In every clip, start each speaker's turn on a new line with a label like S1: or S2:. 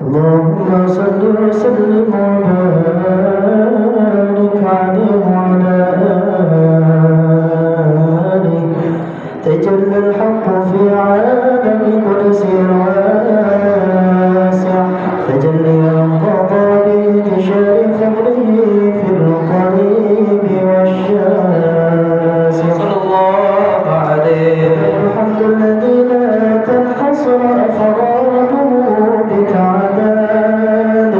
S1: اللهم صل وسلم وبارك عليه وعلى آله تجلى الحق في عالم قدس واسع تجلي القضاء بانتشار فضله في القريب والشاسع صلى الله عليه الحمد الذي لا تنحصر أفراده بتعداد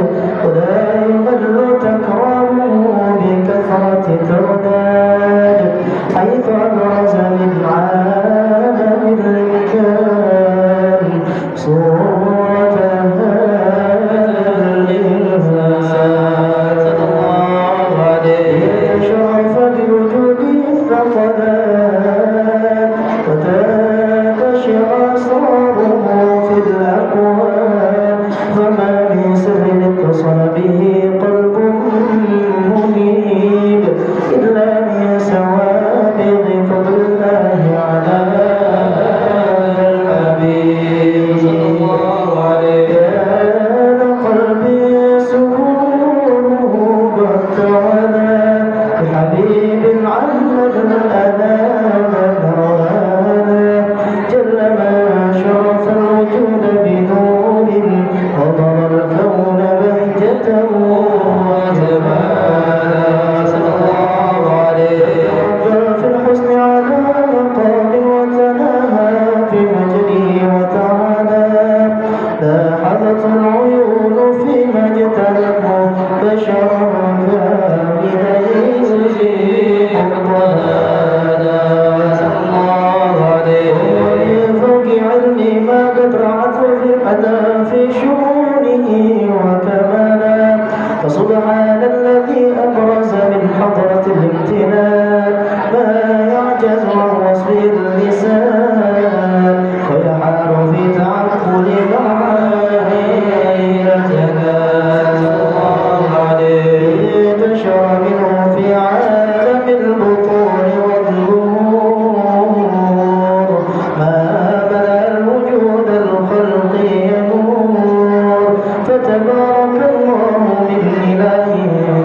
S1: تبارك الله من إله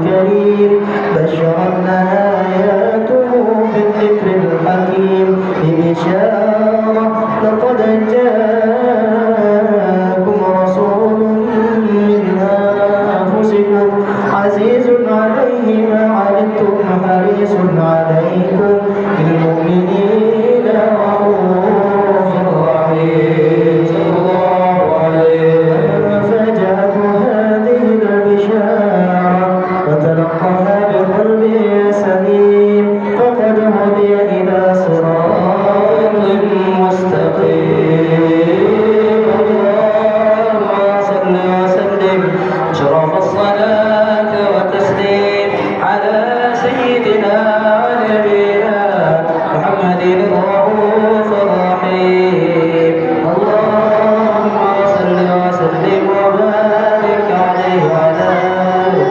S1: كريم بشرنا آياته بالذكر الحكيم بإشارة لقد جاءكم رسول من أنفسكم عزيز عليه ما عنتم حريص عليكم بالمؤمنين رؤوف رحيم صلى الله عليه فجاءته هذه البشارى وتلقاها بقلب سليم فقد هدي إلى صراط مستقيم اللهم صل وسلم شرف الصلاة وتسليم على سيدنا ونبينا محمد الرؤوف الرحيم اللهم صل وسلم وبارك عليه وعلى آله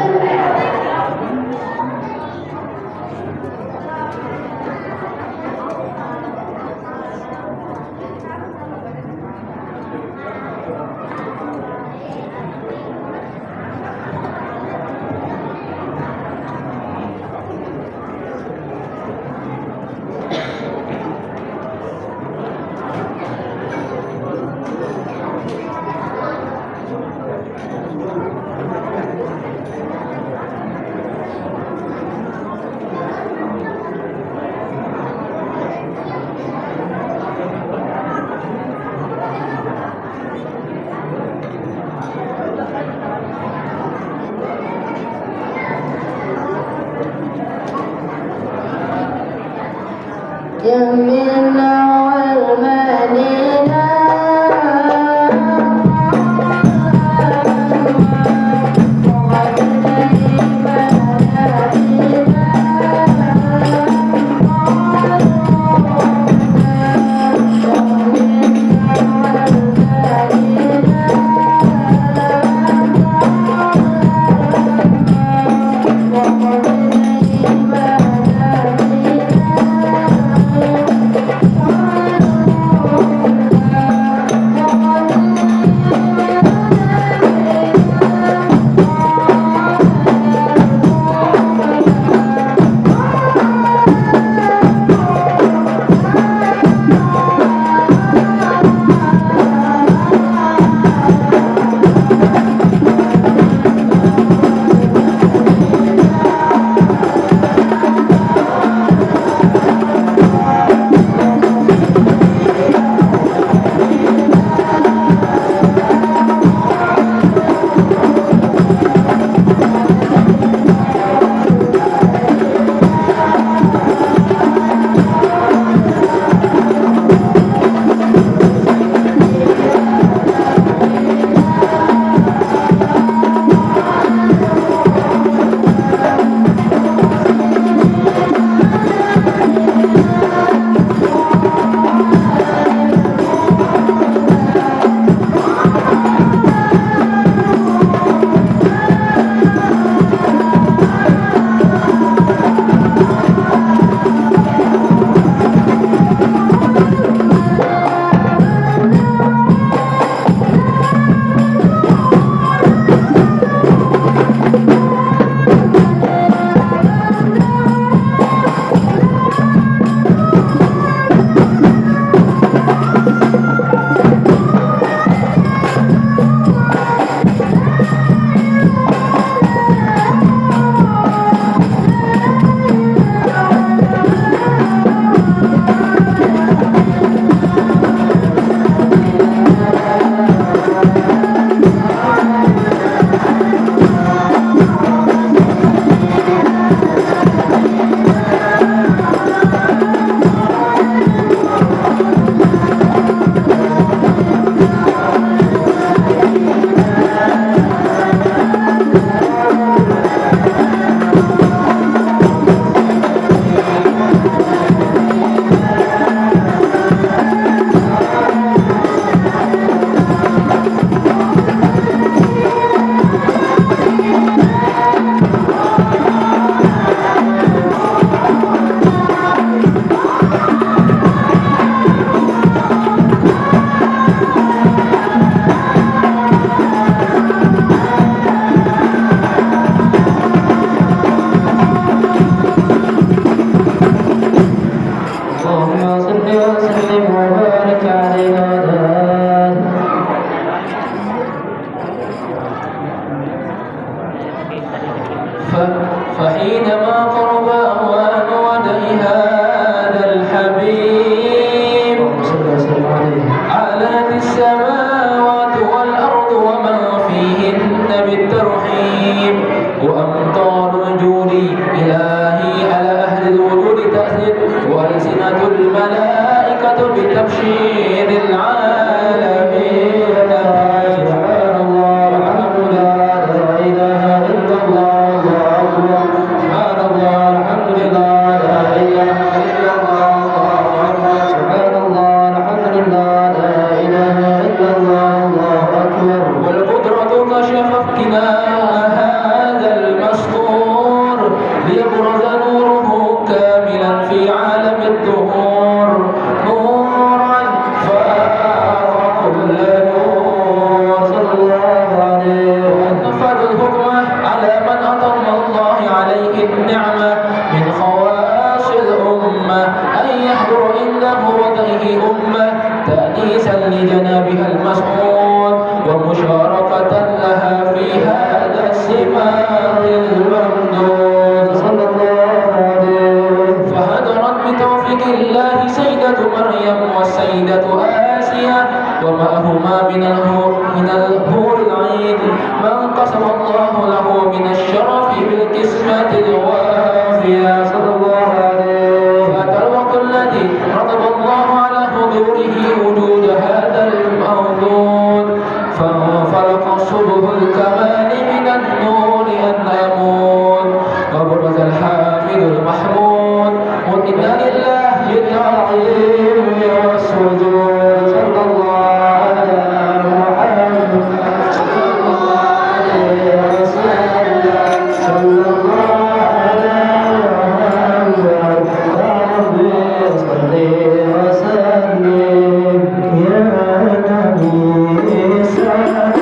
S1: يمنا والمدينة فحينما قرب أوان ودع هذا الحبيب علت السماوات والأرض ومن فيهن بالترحيب وأمطار الجود إلهي على أهل الوجود تأثر وألسنة الملائكة بتبشير العالمين. لجنابها المسعود ومشاركة لها في هذا السماء الممدود صلى الله عليه. فهدرت بتوفيق الله سيدة مريم والسيدة آسيا ومعهما من الهور العين من قسم الله له من الشرف بالقسمة الوافية صلى الله عليه. فأتى الوقت الذي رتب الله على حضوره وجود هذا الموجود فانفلق الصبح الكمال من النور النمود وبرز الحامد المحمود وإنا لله العظيم والسجود صلى الله على محمد صلى الله عليه وسلم صلى الله على محمد ربي صل وسلم يا نبي سلام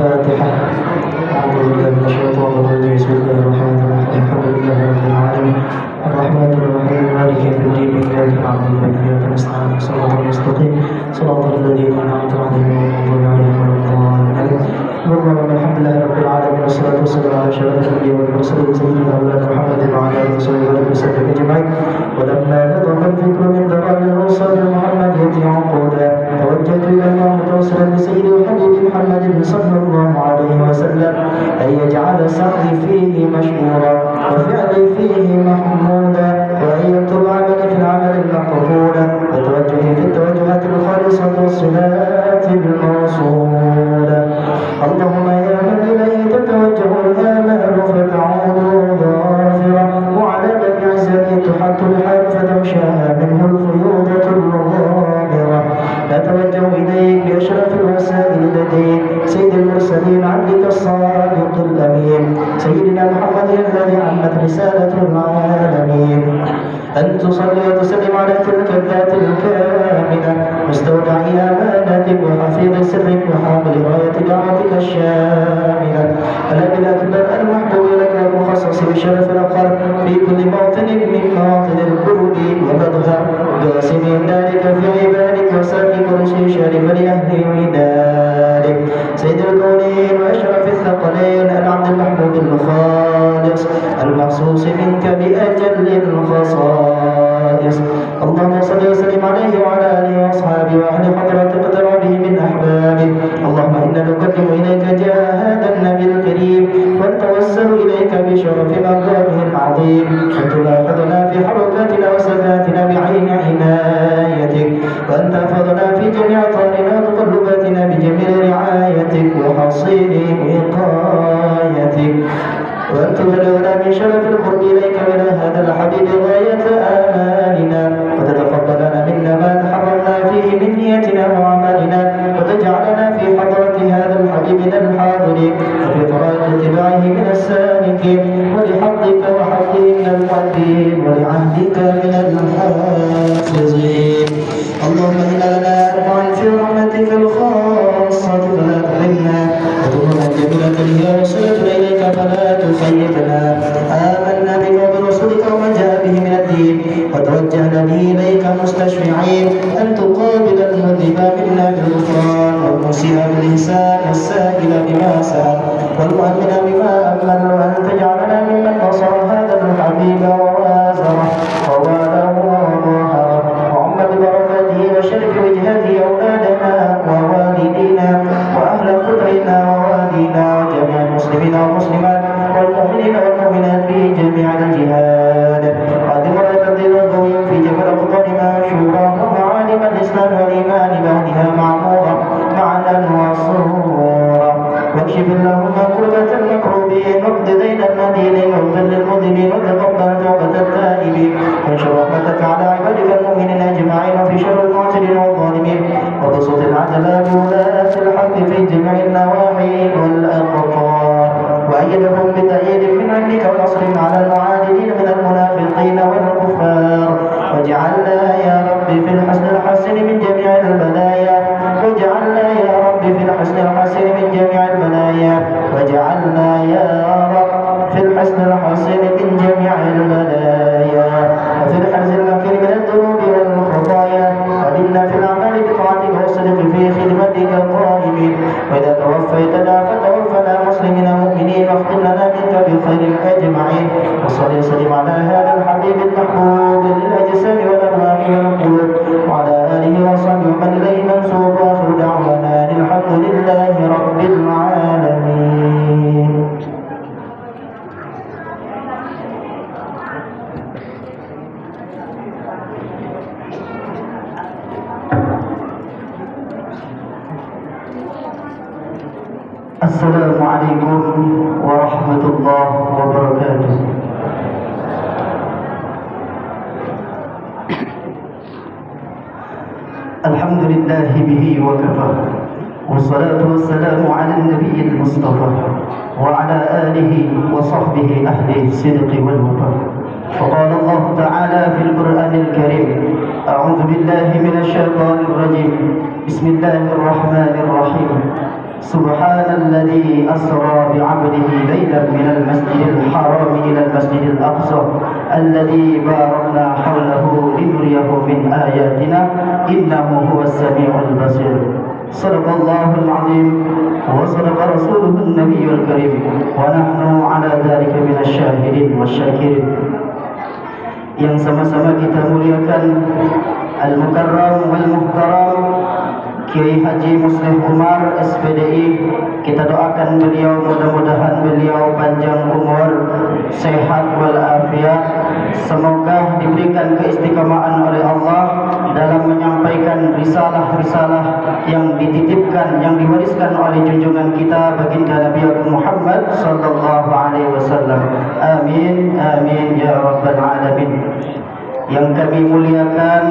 S1: الفاتحة. أعوذ بالله من الشيطان الرجيم. بسم الله الرحمن الرحيم. الحمد لله رب العالمين الرحمن الرحيم مالك يوم الدين إياك نعبد وإياك نستعين صراط المستقيم صراط الذين أنعمت عليهم غير المغضوب عليهم ولا الضالين. اللهم الحمد لله رب العالمين والصلاة والسلام على أشرف الأنبياء والمرسلين سيدنا مولانا محمد وعلى آله وصحبه وسلم أجمعين. ولما نضم الفكر من ضرائب الرسل محمدية عقودا توجهت إلى الله متوسلا بسيد الحبيب محمد صلى الله عليه وسلم أن يجعل سعي فيه مشكورا وفعلي فيه محمودا وأن يكتب عملي في العمل المقبولا وتوجهي في التوجهات الخالصة والصلاة الموصولة. اللهم يا من إليه تتوجه الآمال فتعود ظافرة وعلى باب عزتك تحط الحال فتمشاها منه الفيوضة الغامرة. نتوجه إليك بأشرف الوسائل لديك سيد المرسلين عبدك الصادق الأمين سيدنا محمد الذي عمت رسالة العالمين أن تصلي وتسلم على تلك الذات الكاملة مستودع أمانتك وحفيظ سرك وحامل راية دعوتك الشاملة الأب الأكبر المحبوب لك المخصص بشرف الأقر في كل موطن من مواطن القرب ومظهر قاسم ذلك في عبادك وساقي كرسي شارف لأهل ودارك سيد الكونين وأشرف الثقلين العبد المحمود الخالص المخصوص منك بأجل الخصائص. اللهم صل وسلم عليه وعلى آله وأصحابه وأهل حضرة اقتربه من أحبابه. اللهم إنا نقدم إليك جاه هذا النبي الكريم ونتوسل إليك بشرف مقامه العظيم أن تلاحظنا في حركاتنا وسكناتنا بعين عنايتك وأن تحفظنا في جميع طارنا وتقلباتنا من الحاضرين وفي طريق اتباعه من السالكين ولحقك وحقه من المؤدين ولعهدك من الحافظين. اللهم إنا نرفع في رحمتك الخاصة فلا تحرمنا وتمنى جميلة هي وصلتنا إليك فلا تخيبنا. آمنا بك وبرسولك وما جاء به من الدين وتوجهنا به إليك مستشفعين أن تقابل المذنب منا بالغفران والمسيء بالإحسان والسائل بما سأل والمؤمن بما أمن وأن تجعلنا ممن نصر هذا الحبيب ووازره ووالاه وظهره وعم ببركاته وشرف وجهته أولادنا ووالدينا وأهل قدرنا ووالدينا وجميع المسلمين والمسلمات والمؤمنين والمؤمنات في جميع الجهاد قدم وتقديرهم في جبل القطر مشهورا ومعالم الإسلام والإيمان بعدها معمورا معنا وصورا واكشف اللهم كربة المكروبين واقض دين المدينين واغفر للمذنبين وتقبل توبة التائبين وانشر رحمتك على عبادك المؤمنين أجمعين وفي شر المعتدين والظالمين وبسط العدل بولاة الحق في جميع النواحي والأقطار وأيدهم بتأييد من عندك ونصر على المعاندين من المنافقين والكفار واجعلنا يا رب في الحسن الحسن من جميع البلايا واجعلنا يا رب في الحسن الحسن من جميع البلايا واجعلنا يا رب في الحسن الحسن من جميع البلايا وفي الحرز المكين من الذنوب والخطايا ودمنا في الأعمال بطاعتك والصدق في خدمتك قائمين وإذا توفيتنا فتوفنا مسلمين مؤمنين واختم لنا منك بخير أجمعين وصلي وسلم على هذا الحبيب المحبوب للأجسام والأرواح والقلوب وعلى آله وصحبه ومن إليه منسوب وآخر دعوانا الحمد لله رب العالمين. السلام عليكم ورحمة الله وبركاته. الحمد لله به وكفى والصلاة والسلام على النبي المصطفى وعلى آله وصحبه أهل الصدق والوفاء. فقال الله تعالى في القرآن الكريم: أعوذ بالله من الشيطان الرجيم. بسم الله الرحمن الرحيم. سبحان الذي أسرى بعبده ليلا من المسجد الحرام إلى المسجد الأقصى الذي باركنا حوله لنريه من آياتنا إنه هو السميع البصير. صدق الله العظيم وصدق رسوله النبي الكريم ونحن على ذلك من الشاهدين والشاكرين. Yang sama-sama kita muliakan Al-Mukarram wal-Muhtaram Kiai Haji Muslih Umar SPDI, kita doakan beliau mudah-mudahan beliau panjang umur, sehat walafiat. Semoga diberikan keistiqomahan oleh Allah dalam menyampaikan risalah-risalah yang dititipkan, yang diwariskan oleh junjungan kita baginda Nabi Muhammad sallallahu alaihi wasallam. Amin amin ya rabbal alamin. Yang kami muliakan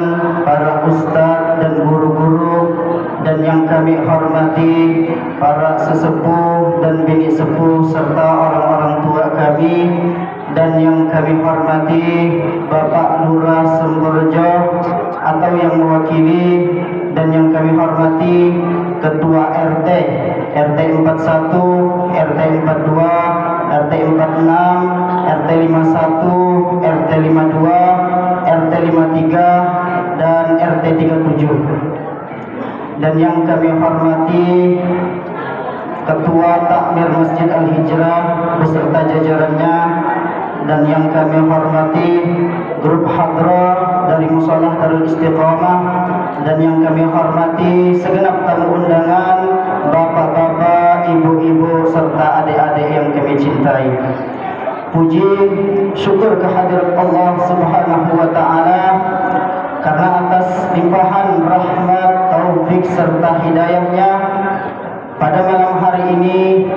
S1: para ustaz dan guru-guru, dan yang kami hormati para sesepuh dan bini sepuh serta orang-orang tua kami, dan yang kami hormati Bapak Lurah Semberjo atau yang mewakili, dan yang kami hormati Ketua RT 41, RT 42, RT 46, RT 51, RT 52, RT 53 dan RT 37, dan yang kami hormati Ketua Takmir Masjid Al-Hijrah beserta jajarannya, dan yang kami hormati grup hadrah dari Musholah Darul Istiqamah, dan yang kami hormati segenap tamu undangan, bapak-bapak, ibu-ibu serta adik-adik yang kami cintai. Puji syukur kehadirat Allah Subhanahu wa taala karena atas limpahan rahmat, taufik serta hidayahnya pada malam hari ini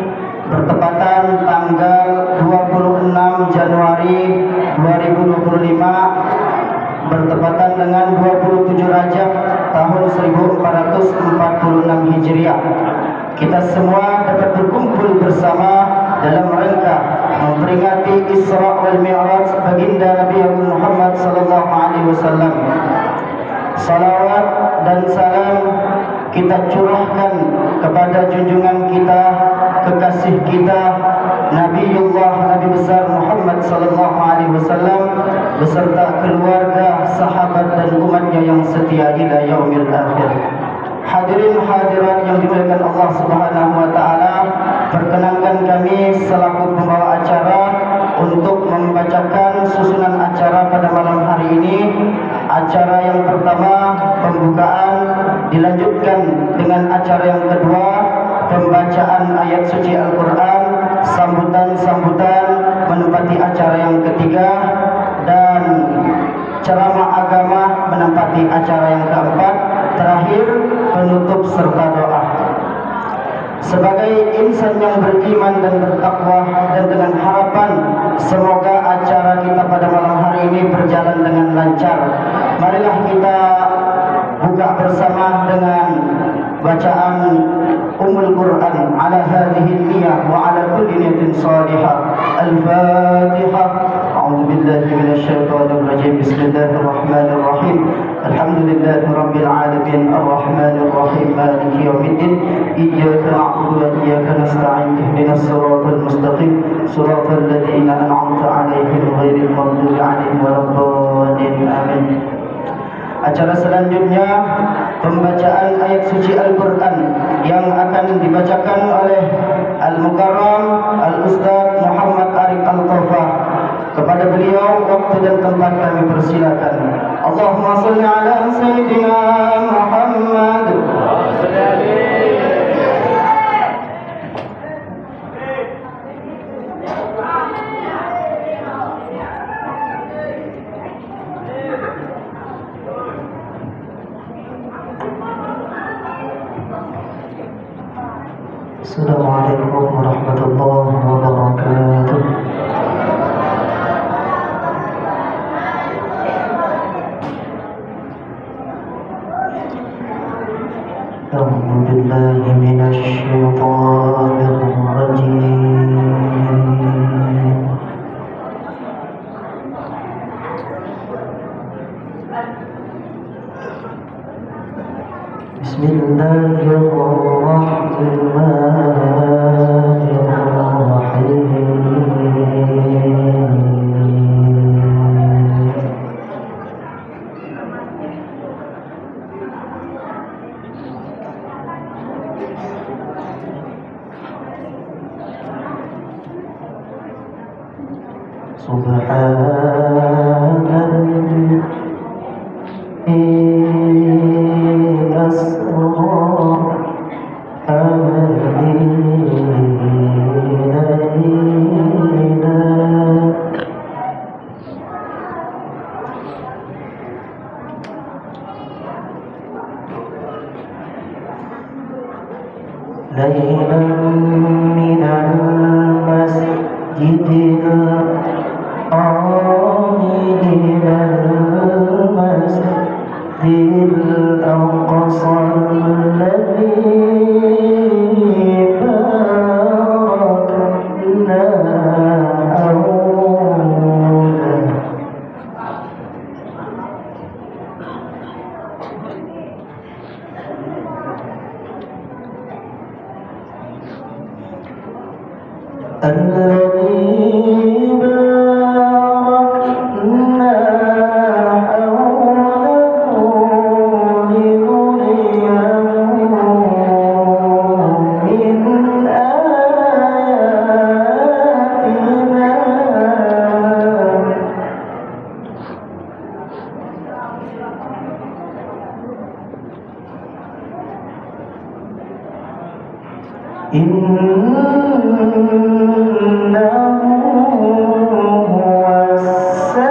S1: bertepatan tanggal 26 Januari 2025 bertepatan dengan 27 Rajab tahun 1446 Hijriah.
S2: kita semua dapat berkumpul bersama dalam rangka memperingati Isra wal Mi'raj baginda Nabi Muhammad sallallahu alaihi wasallam. Salawat dan salam kita curahkan kepada junjungan kita, kekasih kita, Nabiullah Nabi besar Muhammad sallallahu alaihi wasallam beserta keluarga, sahabat dan umatnya yang setia ila yaumil akhir. Hadirin hadirat yang dimuliakan Allah Subhanahu wa taala, perkenankan kami selaku pembawa acara untuk membacakan susunan acara pada malam hari ini. Acara yang pertama pembukaan, dilanjutkan dengan acara yang kedua pembacaan ayat suci Al-Quran, sambutan-sambutan menempati acara yang ketiga, dan ceramah agama menempati acara yang keempat. Terakhir penutup serta doa. Sebagai insan yang beriman dan bertakwa, dan dengan harapan semoga acara kita pada malam hari ini berjalan dengan lancar, marilah kita buka bersama dengan bacaan Ummul Quran ala hadhihi niyyah wa ala kulli niyatin salihah. Al-Fatihah. A'udzu billahi minasy syaithanir rajim. Bismillahirrahmanirrahim. Alhamdulillahi rabbil alamin arrahmanir rahim maliki yaumiddin iyyaka na'budu wa iyyaka nasta'in ihdinas siratal mustaqim siratal ladzina an'amta 'alaihim ghairil maghdubi 'alaihim waladdallin. Amin. Acara selanjutnya pembacaan ayat suci Al-Quran yang akan dibacakan oleh Al-Mukarram Al-Ustaz Muhammad Arif Al-Tawfah. Kepada beliau waktu dan tempat kami persilakan. Allahumma salli ala Sayyidina Muhammad.
S1: Assalamualaikum warahmatullahi wabarakatuh. A'udzu billahi minasy syaithanir rajim. ليلا من المسجد الحرام إلى المسجد الأقصى الذي باركنا حوله الذي باركنا حوله لنريه من آياتنا إنه هو السميع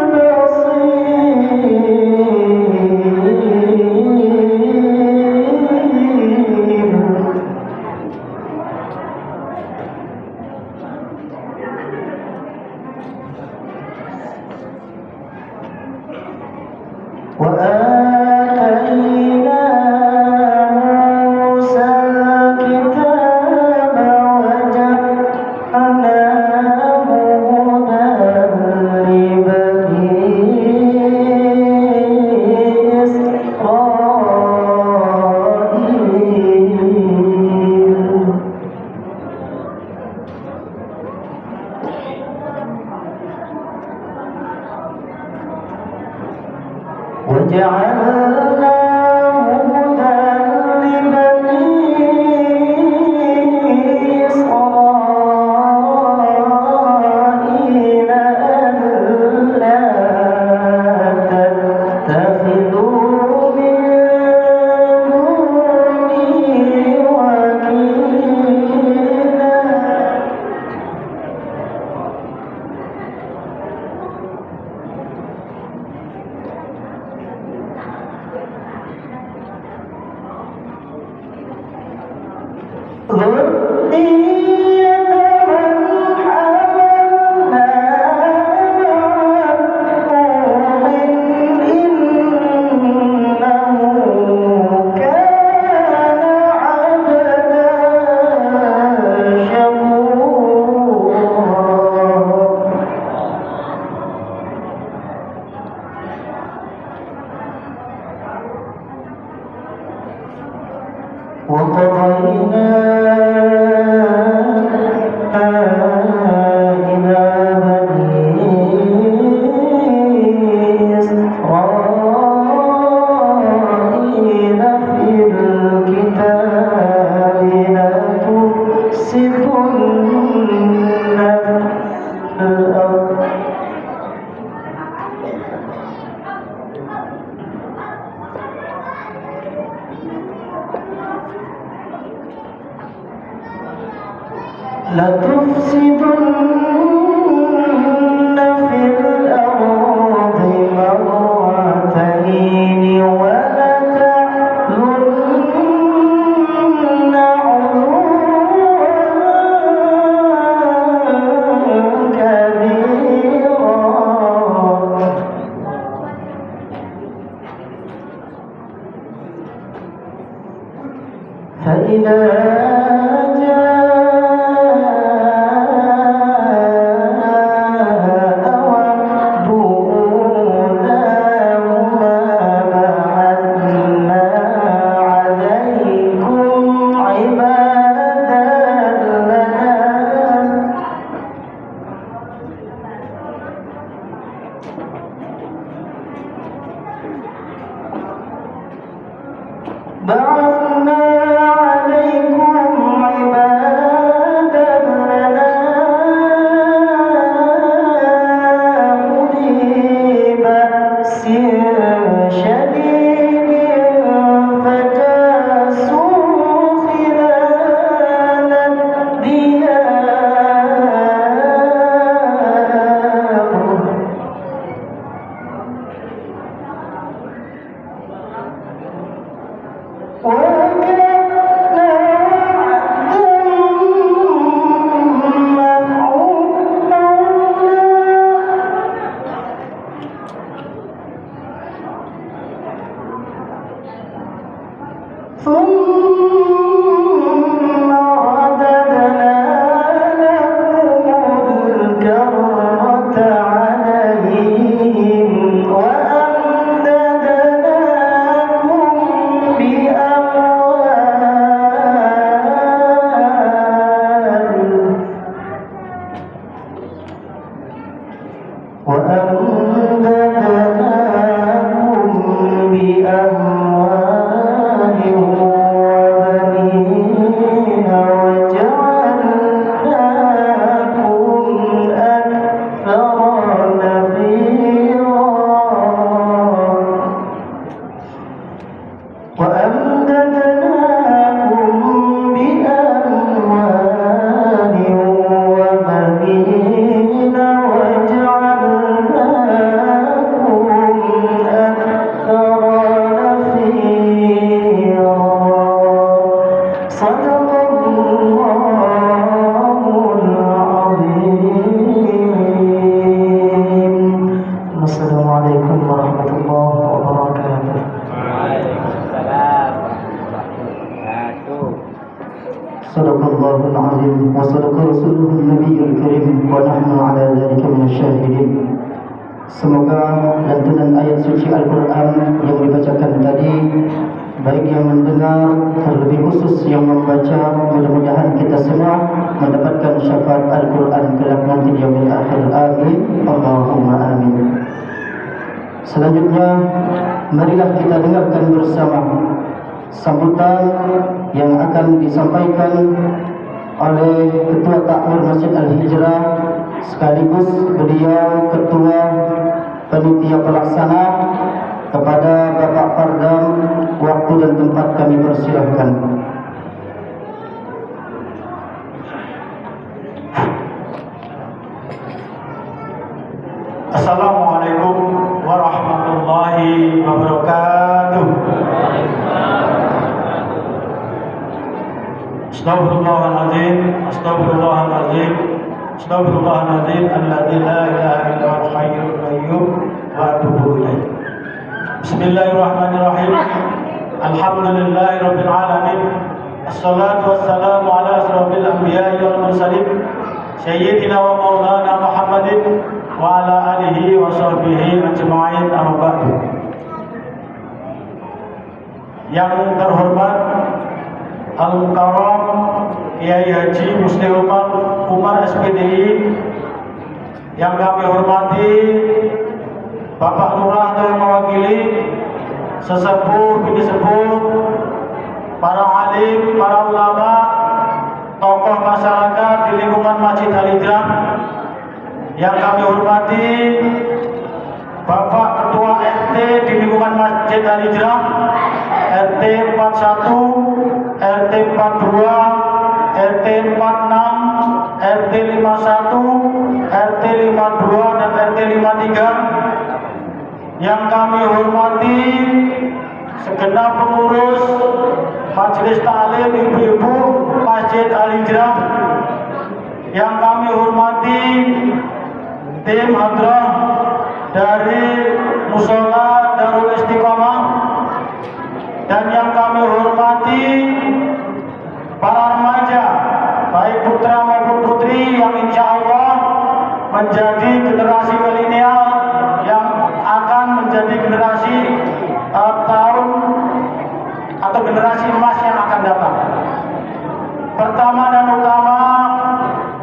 S1: البصير. وآتيناه
S2: Selanjutnya, marilah kita dengarkan bersama sambutan yang akan disampaikan oleh Ketua Takmir Masjid Al-Hijrah sekaligus beliau Ketua Panitia Pelaksana. Kepada Bapak Pardam, waktu dan tempat kami persilahkan.
S3: Assalamualaikum warahmatullahi wabarakatuh. Astaghfirullahaladzim, astaghfirullahaladzim, astaghfirullahaladzim, alladzi la ilaha illa huwal hayyul qayyum wa atubu ilaih. Bismillahirrahmanirrahim. Alhamdulillahirabbil alamin. Assalatu wassalamu ala asyrafil anbiya'i wal mursalin sayyidina wa maulana Muhammadin wa ala alihi wa sahbihi ajma'in, amma ba'du. Yang terhormat Al-Mukarram Kiai Haji Muslim Umar SPDI, yang kami hormati Bapak Lurah yang mewakili, sesepuh, bini sepuh, para alim, para ulama, tokoh masyarakat di lingkungan Masjid Al-Hijrah, yang kami hormati Bapak Ketua RT di lingkungan Masjid Al-Hijrah, RT 41, RT 42, RT 46, RT 51, RT 52, dan RT 53, yang kami hormati segenap pengurus Majelis Taklim Ibu-ibu Masjid Al-Hijrah, yang kami hormati tim hadrah dari Mushola Darul Istiqomah, dan yang kami hormati para remaja, baik putra maupun putri, yang insya Allah menjadi generasi milenial yang akan menjadi generasi tahun atau generasi emas yang akan datang. Pertama dan utama,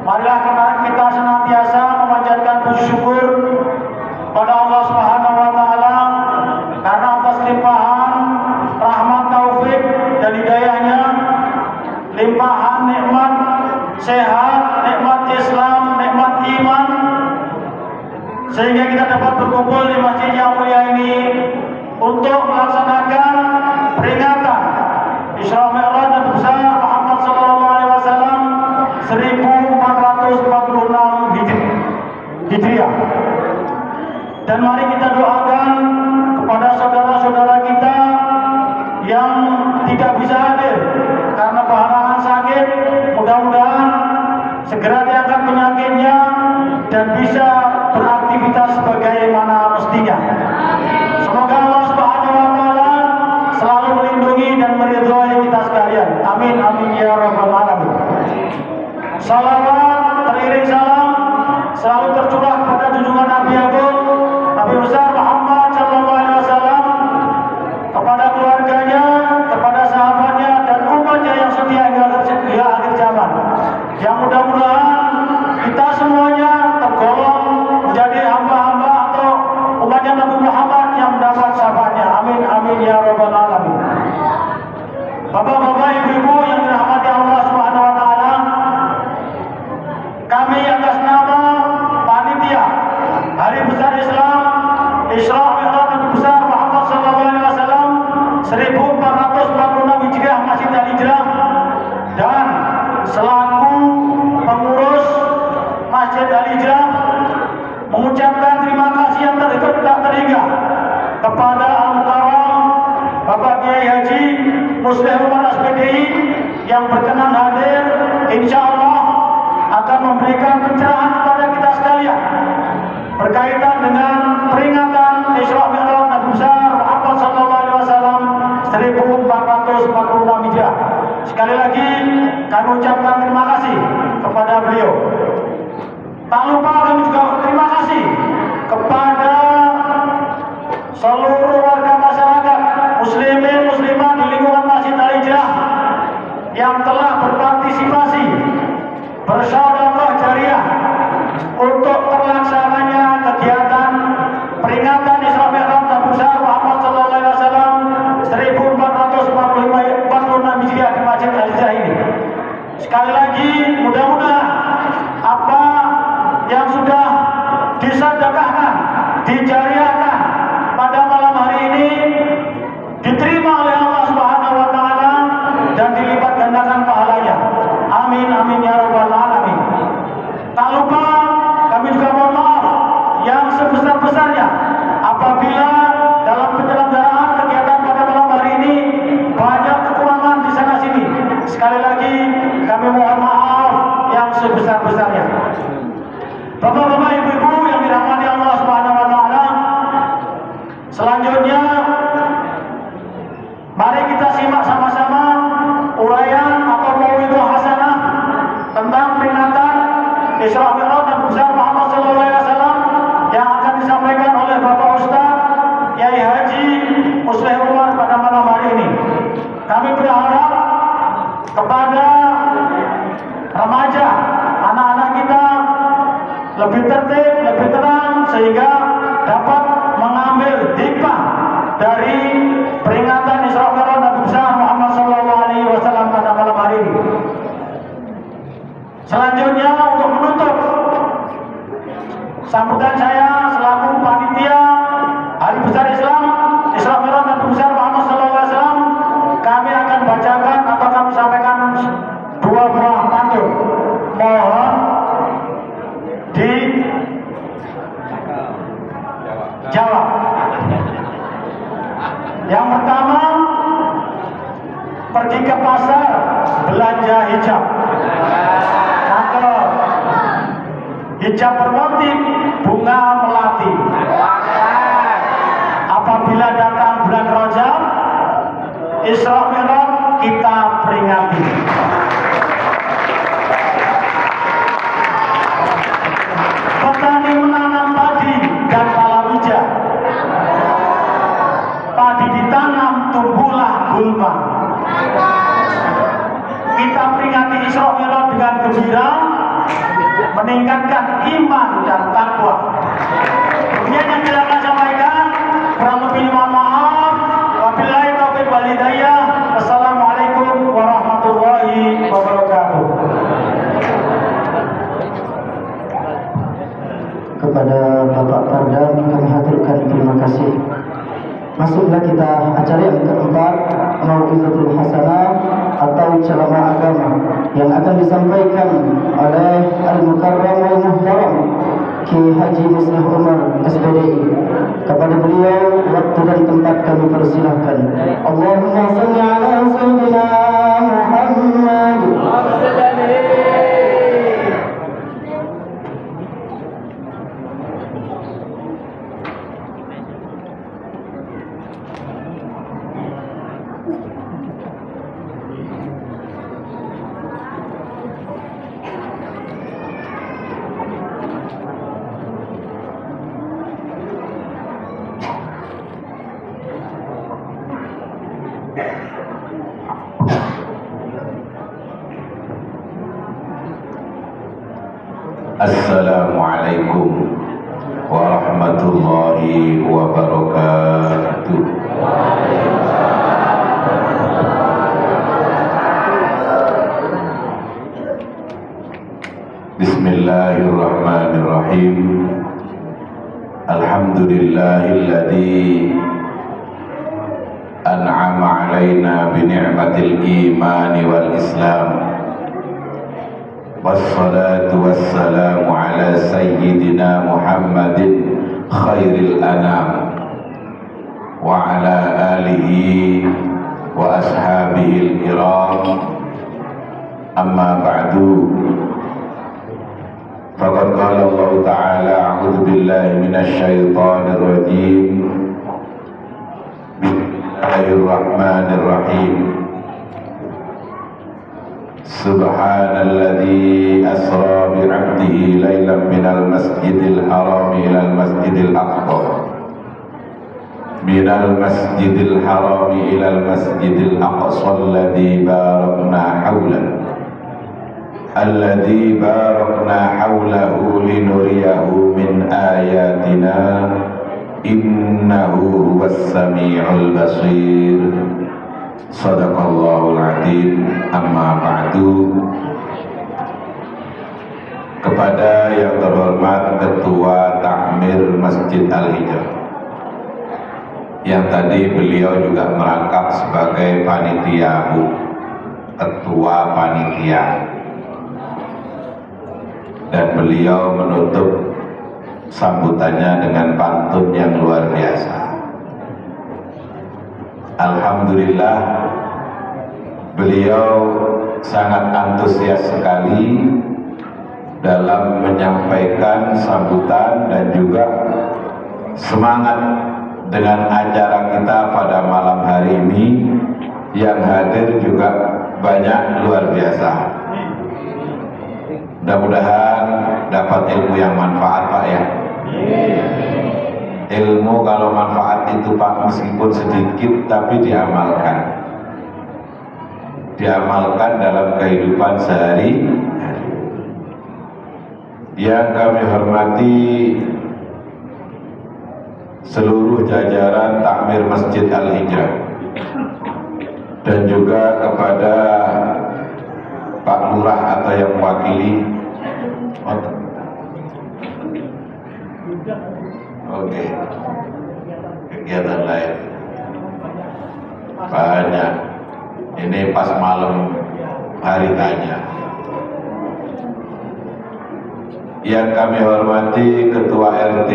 S3: marilah kita senantiasa memanjatkan puji syukur pada Allah Subhanahu wa taala karena atas limpahan rahmat, taufik dan hidayahnya, limpahan nikmat sehat, nikmat Islam, nikmat iman, sehingga kita dapat berkumpul di masjid yang mulia ini untuk melaksanakan peringatan Isra Mi'raj Nabi besar Muhammad SAW 1446 Hijriah. Dan mari kita doakan kepada saudara-saudara kita yang tidak bisa hadir karena kehalangan sakit, mudah-mudahan segera diangkat penyakitnya dan bisa beraktivitas sebagaimana mestinya. Semoga Allah Subhanahu wa taala selalu melindungi dan meridhai kita sekalian. Amin amin ya rabbal alamin. Salawat teriring salam selalu tercurah kepada junjungan Nabi Agung Nabi besar Muhammad SAW, kepada keluarganya, kepada sahabatnya dan umatnya yang setia hingga akhir zaman. Yang mudah-mudahan kita semuanya tergolong menjadi hamba-hamba atau umatnya Nabi Muhammad yang mendapat syafaatnya. Amin amin ya rabbal alamin. Bapak-bapak, ibu-ibu yang dirahmati Allah Subhanahu wa taala, kami atas nama panitia Hari Besar Islam Isra Mi'raj Nabi besar Muhammad SAW 1446 Hijriah Masjid Al-Hijrah, dan selaku pengurus Masjid Al-Hijrah mengucapkan terima kasih yang tak terhingga kepada Al-Mukarram Bapak Kiai Haji Muslim Umar SPDI yang berkenan hadir, insya Allah akan memberikan pencerahan kepada kita sekalian berkaitan dengan peringatan Isra Mi'raj Nabi besar Muhammad SAW 1446 Hijriah. Sekali lagi kami ucapkan terima kasih kepada beliau. Tak lupa kami juga terima kasih kepada seluruh warga masyarakat muslimin muslimah di lingkungan Masjid Al-Hijrah yang telah berpartisipasi bersedekah jariah untuk terlaksananya kegiatan peringatan Isra Mi'raj Sekali lagi mudah-mudahan apa yang sudah disedekahkan, dijariahkan pada malam hari ini diterima oleh Allah Subhanahu wa taala dan dilipat gandakan pahalanya. Amin amin ya rabbal alamin. Tak lupa kami juga mohon maaf yang sebesar-besarnya apabila dalam penyelenggaraan kegiatan pada malam hari ini banyak kekurangan di sana sini. Sekali lagi kami mohon maaf yang sebesar-besarnya. Bapak-bapak, ibu-ibu yang dirahmati Allah Subhanahu wa taala, selanjutnya mari kita simak sama-sama uraian atau mauidhah hasanah tentang peringatan Isra Mi'raj Nabi besar Muhammad sallallahu alaihi wasallam yang akan disampaikan oleh Bapak Ustaz Kiai Haji Musleh Umar pada malam hari ini. Kami berharap kepada remaja, anak-anak kita lebih tertib, lebih tenang sehingga dapat mengambil hikmah dari peringatan Isra Mi'raj Nabi besar Muhammad sallallahu alaihi wasallam pada malam hari ini. Selanjutnya untuk menutup sambutan saya selaku panitia Hari Besar Islam Isra Mi'raj Nabi besar Muhammad sallallahu alaihi wasallam, kami akan bacakan atau kami sampaikan dua buah pantun. Mohon dijawab. Yang pertama, pergi ke pasar belanja hijab. Cakep. Hijab bermotif bunga melati. Apabila datang bulan Rajab, Isra Mi'raj kita peringati. Petani menanam padi dan palawija. Padi ditanam, tumbuhlah gulma. Kita peringati Isra Mi'raj dengan gembira, meningkatkan iman dan takwa. Kemudian yang tidak akan sampaikan, kurang lebih mohon maaf. Wabillahi taufiq wal hidayah. Wassalamualaikum warahmatullahi wabarakatuh.
S2: Kepada Bapak Pardam kami haturkan terima kasih. Masuklah kita acara yang keempat, Mau'izatul Hasanah atau ceramah agama yang akan disampaikan oleh Al-Mukarram Wal-Muhtaram Kiai Haji Musleh Umar SPDI. Kepada beliau waktu dan tempat kami persilahkan. Allahumma salli ala sayyidina Muhammad.
S4: Assalamualaikum warahmatullahi wabarakatuh. Bismillahirrahmanirrahim. Alhamdulillahilladzi an'ama alaina bi ni'matil imani wal islam. Wassalatu wassalamu ala sayyidina Muhammadin khairil anam wa ala alihi wa ashabihil kiram. Amma ba'du. Faqad qala Allah ta'ala a'udzu billahi minasy syaithanir rajim. Bismillahirrahmanirrahim. Subhanalladzi asra bi 'abdihi lailan minal masjidil haram ilal masjidil aqsa. Minal masjidil haram ilal masjidil aqsa alladzi barakna hawlahu. Alladzi barakna hawlahu linuriyahu min ayatina innahu huwas sami'ul basir. Sadaqallahul adzim. Amma ba'du. kepada yang terhormat Ketua Takmir Masjid Al-Hijrah, yang tadi beliau juga merangkap sebagai panitia, Bu, ketua panitia, dan beliau menutup sambutannya dengan pantun yang luar biasa. Alhamdulillah, beliau sangat antusias sekali dalam menyampaikan sambutan dan juga semangat dengan acara kita pada malam hari ini. Yang hadir juga banyak, luar biasa. Mudah-mudahan dapat ilmu yang manfaat, Pak, ya. Ilmu kalau manfaat itu, Pak, meskipun sedikit tapi diamalkan dalam kehidupan sehari-hari. Yang kami hormati seluruh jajaran Takmir Masjid Al-Hijrah, dan juga kepada Pak Lurah atau yang mewakili. Oke, kegiatan lain banyak. Ini pas malam hari tanya. Yang kami hormati Ketua RT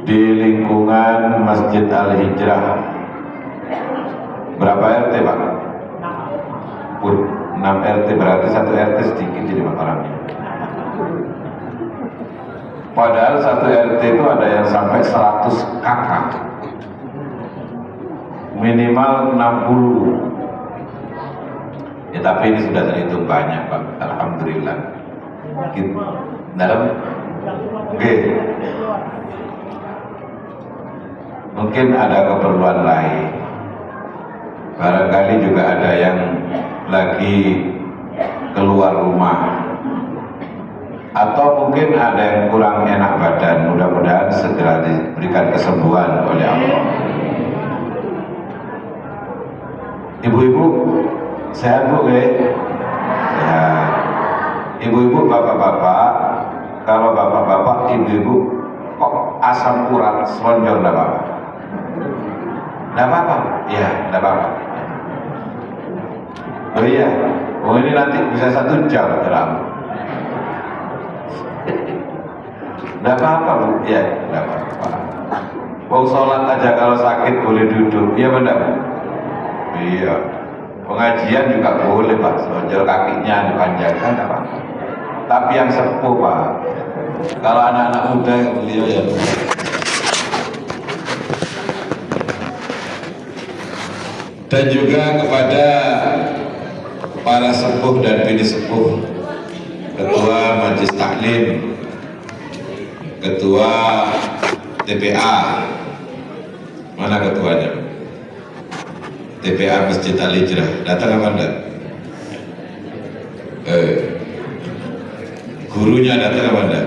S4: di lingkungan Masjid Al-Hijrah. Berapa RT, Pak? 6 RT, berarti 1 RT sedikit jadi orangnya. Padahal 1 RT itu ada yang sampai 100 kakak, minimal 60. Ya, tapi ini sudah terhitung banyak, Pak. Alhamdulillah. Dalam mungkin ada keperluan lain, barangkali juga ada yang lagi keluar rumah, atau mungkin ada yang kurang enak badan. Mudah-mudahan segera diberikan kesembuhan oleh Allah. Ibu-ibu sehat, Bu? Sehat. Ibu-ibu, bapak-bapak, kalau bapak-bapak, ibu-ibu kok asam urat selonjor, enggak apa-apa? Enggak apa-apa? Iya, enggak apa-apa. Oh iya, oh ini nanti bisa 1 jam dalam. Enggak apa-apa, Bu? Iya, enggak apa-apa. Mau sholat aja kalau sakit boleh duduk, iya benar, Bu? Iya. Pengajian juga boleh, Pak, selonjor kakinya dipanjangkan, enggak apa-apa. Tapi yang sepuh, Pak. Kalau anak-anak muda beliau ya. Dan juga kepada para sepuh dan bini sepuh, Ketua Majelis Taklim, Ketua TPA, mana ketuanya? TPA Masjid Al-Hijrah, datang apa enggak? Gurunya datang apa enggak?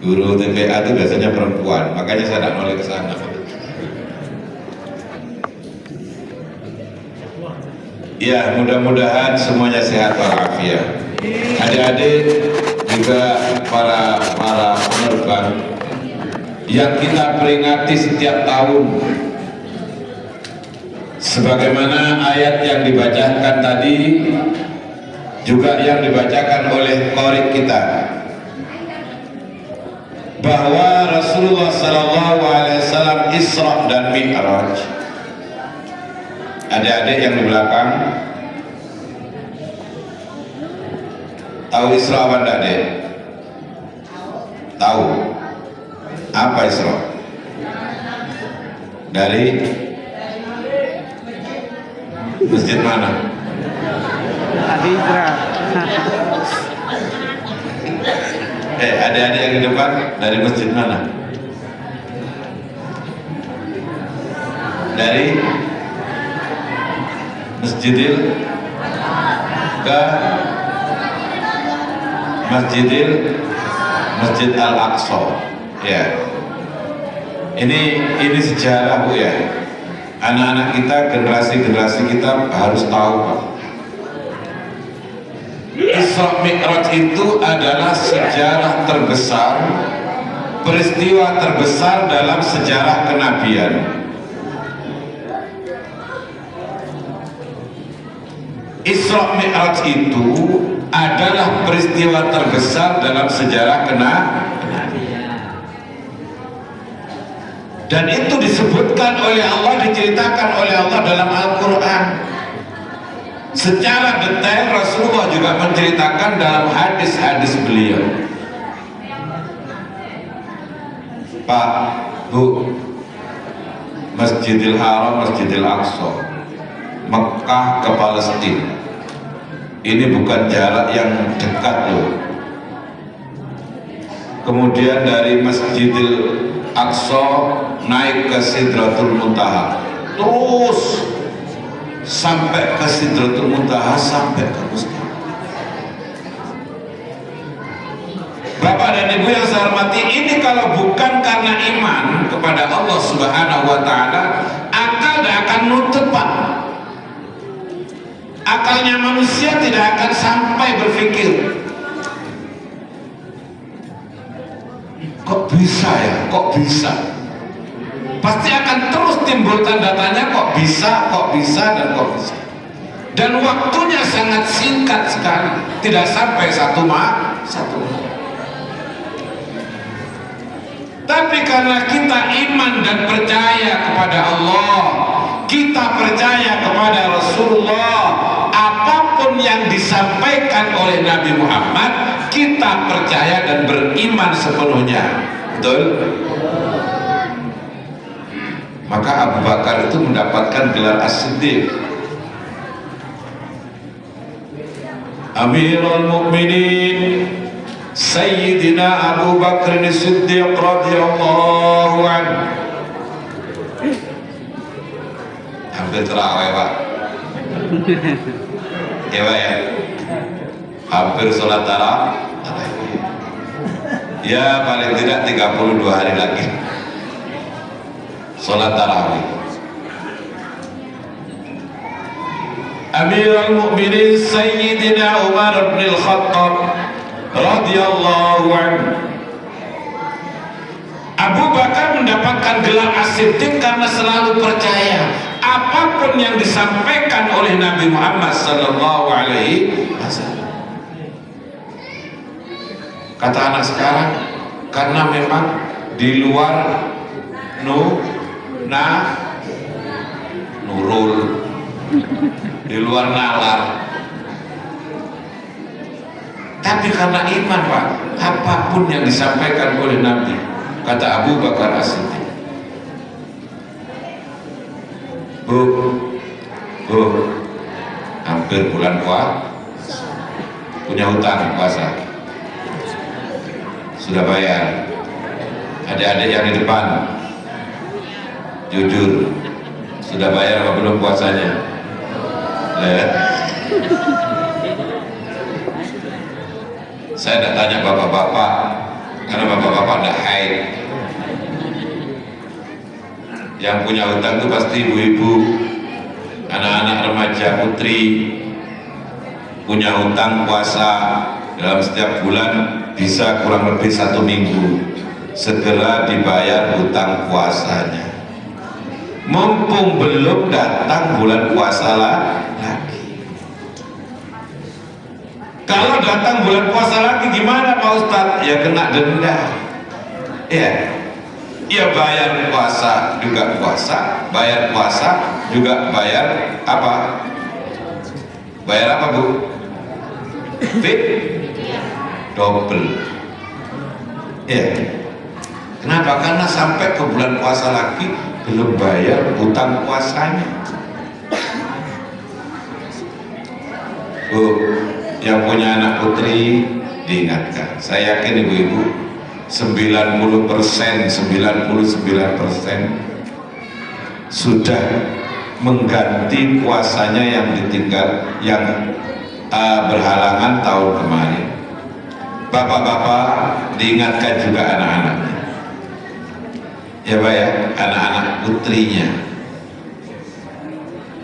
S4: Guru TPA itu biasanya perempuan, makanya saya tidak noleh ke sana. Ya, mudah-mudahan semuanya sehat walafiat. Adik-adik juga para penerbang yang kita peringati setiap tahun, sebagaimana ayat yang dibacakan tadi, juga yang dibacakan oleh qari kita, bahwa Rasulullah SAW Isra dan Mi'raj. Adik-adik yang di belakang tahu Isra apa enggak, Dek? Tahu apa Isra? Dari masjid mana?
S5: Al-Hijrah.
S4: Adik-adik yang di depan dari masjid mana? Dari Masjid Al-Aqsa. Ya. Ini sejarah, Bu, ya. Anak-anak kita, generasi kita harus tahu, Pak. Isra Mi'raj itu adalah sejarah terbesar, peristiwa terbesar dalam sejarah kenabian. Isra Mi'raj itu adalah peristiwa terbesar dalam sejarah kenabian. Dan itu disebutkan oleh Allah, diceritakan oleh Allah dalam Al-Quran. Secara detail Rasulullah juga menceritakan dalam hadis-hadis beliau. Pak, Bu, Masjidil Haram, Masjidil Aqsa, Mekah ke Palestina, ini bukan jarak yang dekat loh. Kemudian dari Masjidil Aqsa naik ke Sidratul Muntaha, terus sampai ke Sidratul Muntaha, sampai ke Muzdalifah. Bapak dan Ibu yang saya hormati, ini kalau bukan karena iman kepada Allah Subhanahu wa Ta'ala, akal tidak akan nutup, Pak. Akalnya manusia tidak akan sampai berpikir, kok bisa ya, kok bisa. Pasti akan terus timbul tanda tanya, kok bisa, dan kok bisa. Dan waktunya sangat singkat sekali, tidak sampai satu malam. Tapi karena kita iman dan percaya kepada Allah, kita percaya kepada Rasulullah, apapun yang disampaikan oleh Nabi Muhammad, kita percaya dan beriman sepenuhnya. Betul? Maka Abu Bakar itu mendapatkan gelar As-Siddiq, Amirul Mukminin, Sayyidina Abu Bakr As-Siddiq radhiyallahu anhu. Hampir terawih, Pak. Ya, Pak ya. Hampir sholat tarawih. Ya, paling tidak 32 hari lagi sholat tarawih. Amirul Mukminin Sayyidina Umar bin Al-Khattab radhiyallahu anhu. Abu Bakar mendapatkan gelar As-Siddiq karena selalu percaya apapun yang disampaikan oleh Nabi Muhammad sallallahu alaihi wasallam. Kata anak sekarang, karena memang di luar nurul, di luar nalar. Tapi karena iman, Pak, apapun yang disampaikan oleh Nabi, kata Abu Bakar As-Siddiq. Bu, hampir bulan puasa, punya hutang puasa, sudah bayar. Adik-adik yang di depan, jujur, sudah bayar apa belum puasanya? Saya tidak tanya bapak-bapak, karena bapak-bapak tidak haid. Yang punya hutang itu pasti ibu-ibu, anak-anak remaja putri, punya hutang puasa dalam setiap bulan bisa kurang lebih 1 minggu. Segera dibayar hutang puasanya, mumpung belum datang bulan puasa lagi. Kalau datang bulan puasa lagi gimana Pak Ustadz? Ya kena denda. Ya bayar puasa juga puasa, bayar puasa juga bayar apa? Bayar apa, Bu? Double. Ya. Kenapa? Karena sampai ke bulan puasa lagi belum bayar hutang puasanya. Bu, yang punya anak putri diingatkan. Saya yakin ibu-ibu 99% sudah mengganti puasanya yang ditinggal, yang berhalangan tahun kemarin. Bapak-bapak diingatkan juga anak-anaknya, ya Pak ya, anak-anak putrinya,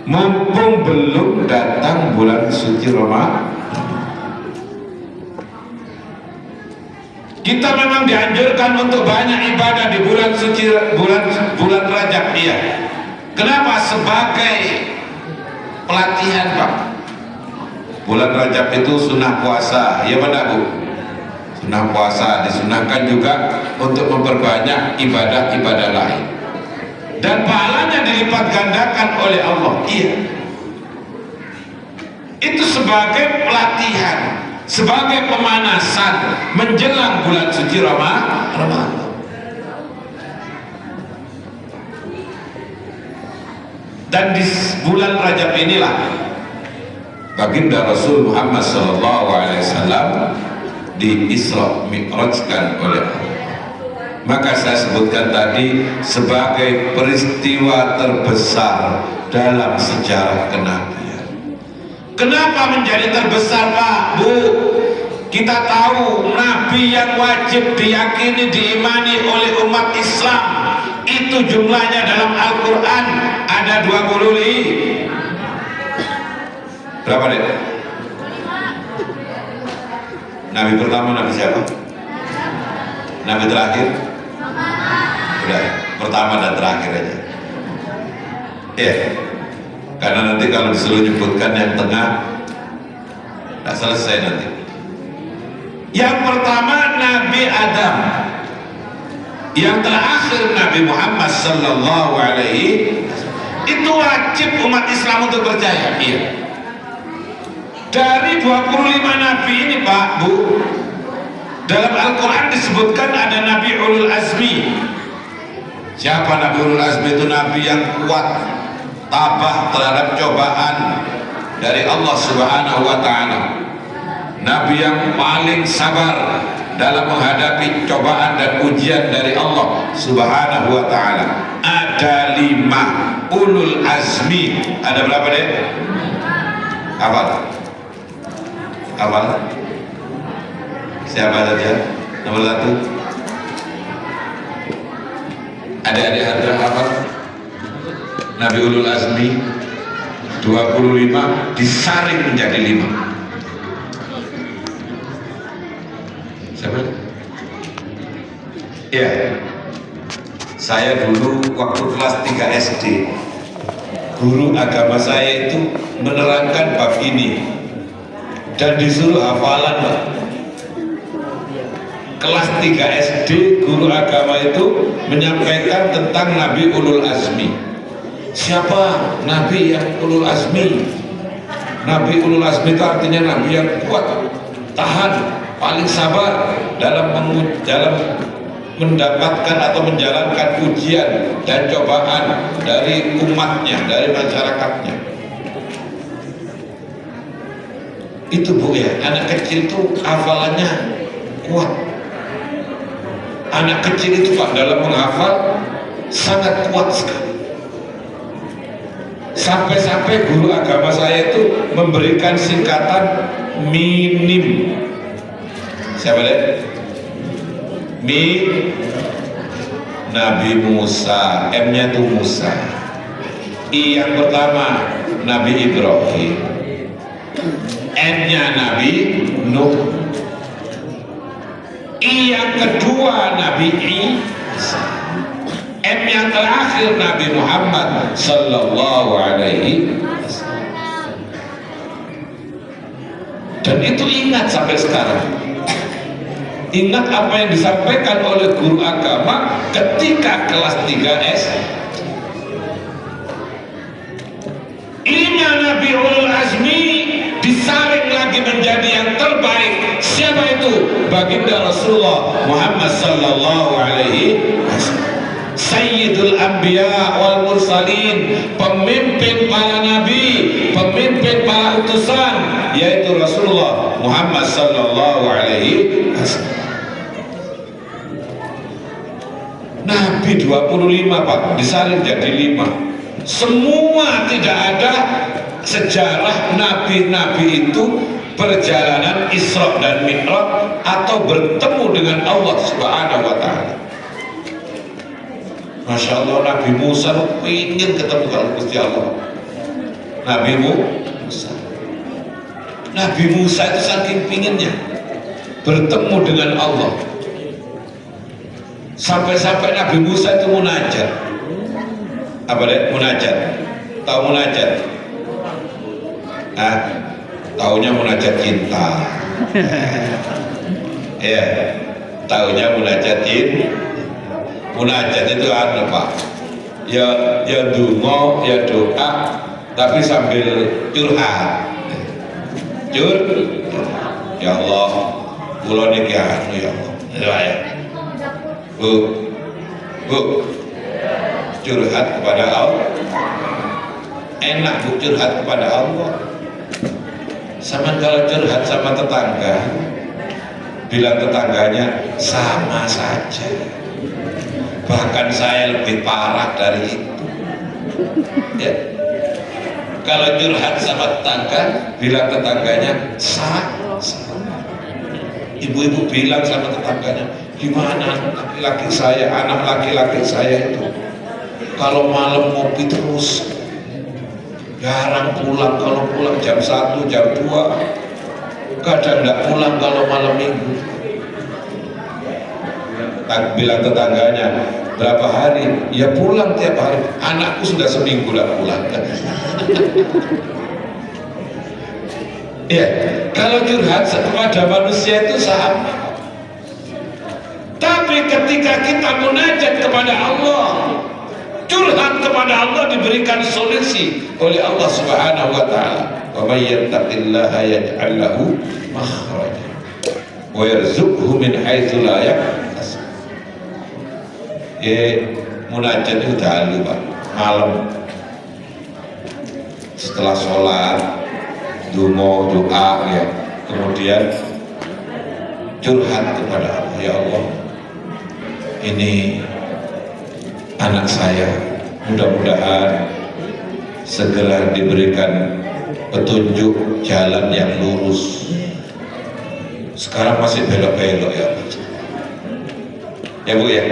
S4: mumpung belum datang bulan suci Ramadan, Kita memang dianjurkan untuk banyak ibadah di bulan suci, bulan Rajab, iya. Kenapa? Sebagai pelatihan, Pak. Bulan Rajab itu sunnah puasa, ya benar Bu? Sunnah puasa disunahkan juga untuk memperbanyak ibadah-ibadah lain. Dan pahalanya dilipat gandakan oleh Allah, iya. Itu sebagai pelatihan, sebagai pemanasan menjelang bulan suci Ramadan. Dan di bulan Rajab inilah baginda Rasul Muhammad SAW di Isra Mi'rajkan oleh Allah. Maka saya sebutkan tadi sebagai peristiwa terbesar dalam sejarah kenabian. Kenapa menjadi terbesar, Pak, Bu? Kita tahu Nabi yang wajib diyakini, diimani oleh umat Islam itu jumlahnya dalam Al-Quran ada 25. Berapa deh? Nabi pertama Nabi siapa? Nabi terakhir? Udah, pertama dan terakhir aja. Iya. Karena nanti kalau disuruh nyebutkan yang tengah tak selesai nanti. Yang pertama Nabi Adam, yang terakhir Nabi Muhammad sallallahu alaihi. Itu wajib umat Islam untuk percaya. Iya. Dari 25 Nabi ini, Pak, Bu, dalam Al-Quran disebutkan ada Nabi Ulul Azmi. Siapa Nabi Ulul Azmi? Itu Nabi yang kuat, tabah terhadap cobaan dari Allah Subhanahu wa Ta'ala. Nabi yang paling sabar dalam menghadapi cobaan dan ujian dari Allah Subhanahu wa Ta'ala. Ada 5 Ulul Azmi. Ada berapa deh? Apa? Siapa saja? Nomor 1. Adik-adik ada apa? Nabi Ulul Azmi 25 disaring menjadi 5. Siapa? Ya, saya dulu waktu kelas 3 SD, guru agama saya itu menerangkan bab ini dan disuruh hafalan, Pak. Kelas 3 SD guru agama itu menyampaikan tentang Nabi Ulul Azmi. Siapa Nabi yang Ulul Azmi? Nabi Ulul Azmi itu artinya Nabi yang kuat, tahan, paling sabar dalam mendapatkan atau menjalankan ujian dan cobaan dari umatnya, dari masyarakatnya. Itu Bu ya, anak kecil itu hafalannya kuat. Anak kecil itu Pak dalam menghafal sangat kuat sekali. Sampai-sampai guru agama saya itu memberikan singkatan minim. Siapa deh? Nabi Musa, M-nya itu Musa. I yang pertama Nabi Ibrahim, N-nya Nabi Nuh. I yang kedua Nabi Isa. M yang terakhir Nabi Muhammad sallallahu alaihi wasallam. Dan itu ingat sampai sekarang. Ingat apa yang disampaikan oleh guru agama ketika kelas 3 SD. 5 Nabi Ulul Azmi disaring lagi menjadi yang terbaik. Siapa itu? Baginda Rasulullah Muhammad sallallahu alaihi wasallam, Sayyidul Anbiya wal Mursalin, pemimpin para nabi, pemimpin para utusan, yaitu Rasulullah Muhammad sallallahu alaihi wasallam. Nabi 25 Pak, disaring jadi 5. Semua tidak ada sejarah nabi-nabi itu perjalanan Isra dan Mi'raj atau bertemu dengan Allah Subhanahu wa Ta'ala. Masya Allah, Nabi Musa ingin ketemu dengan Gusti Allah. Nabi Musa itu saking pinginnya bertemu dengan Allah. Sampai-sampai Nabi Musa itu munajat. Apa deh? Munajat. Tahu munajat? Taunya munajat cinta. Ya, taunya munajat cinta. Munajat itu apa Pak? Ya dungo, ya doa, tapi sambil curhat. Ya Allah, kula niki anu ya Allah. Ya. Bu, curhat kepada Allah. Enak bu curhat kepada Allah. Sama kalau curhat sama tetangga, bilang tetangganya sama saja. Bahkan saya lebih parah dari itu. Ya. Kalau curhat sama tetangga, bilang tetangganya sama. Ibu-ibu bilang sama tetangganya, gimana laki-laki saya, anak laki-laki saya itu kalau malam ngopi terus, jarang pulang. Kalau pulang jam 1, jam 2, kadang nggak pulang kalau malam minggu. Bilang tetangganya, berapa hari? Ya pulang tiap hari. Anakku sudah seminggu nggak pulang. Ya, kalau curhat kepada manusia itu sama. Tapi ketika kita munajat kepada Allah, curhat kepada Allah, diberikan solusi oleh Allah Subhanahu wa taala. Wa may yattaqillaha yaj'al lahu makhraja wa yarzuqhu min haitsu la yahtasib. Munajat itu dahulu Pak, malam setelah sholat, dungo, doa ya, kemudian curhat kepada Allah. Ya Allah, ini anak saya, mudah-mudahan segera diberikan petunjuk jalan yang lurus. Sekarang masih belok-belok ya Bu ya,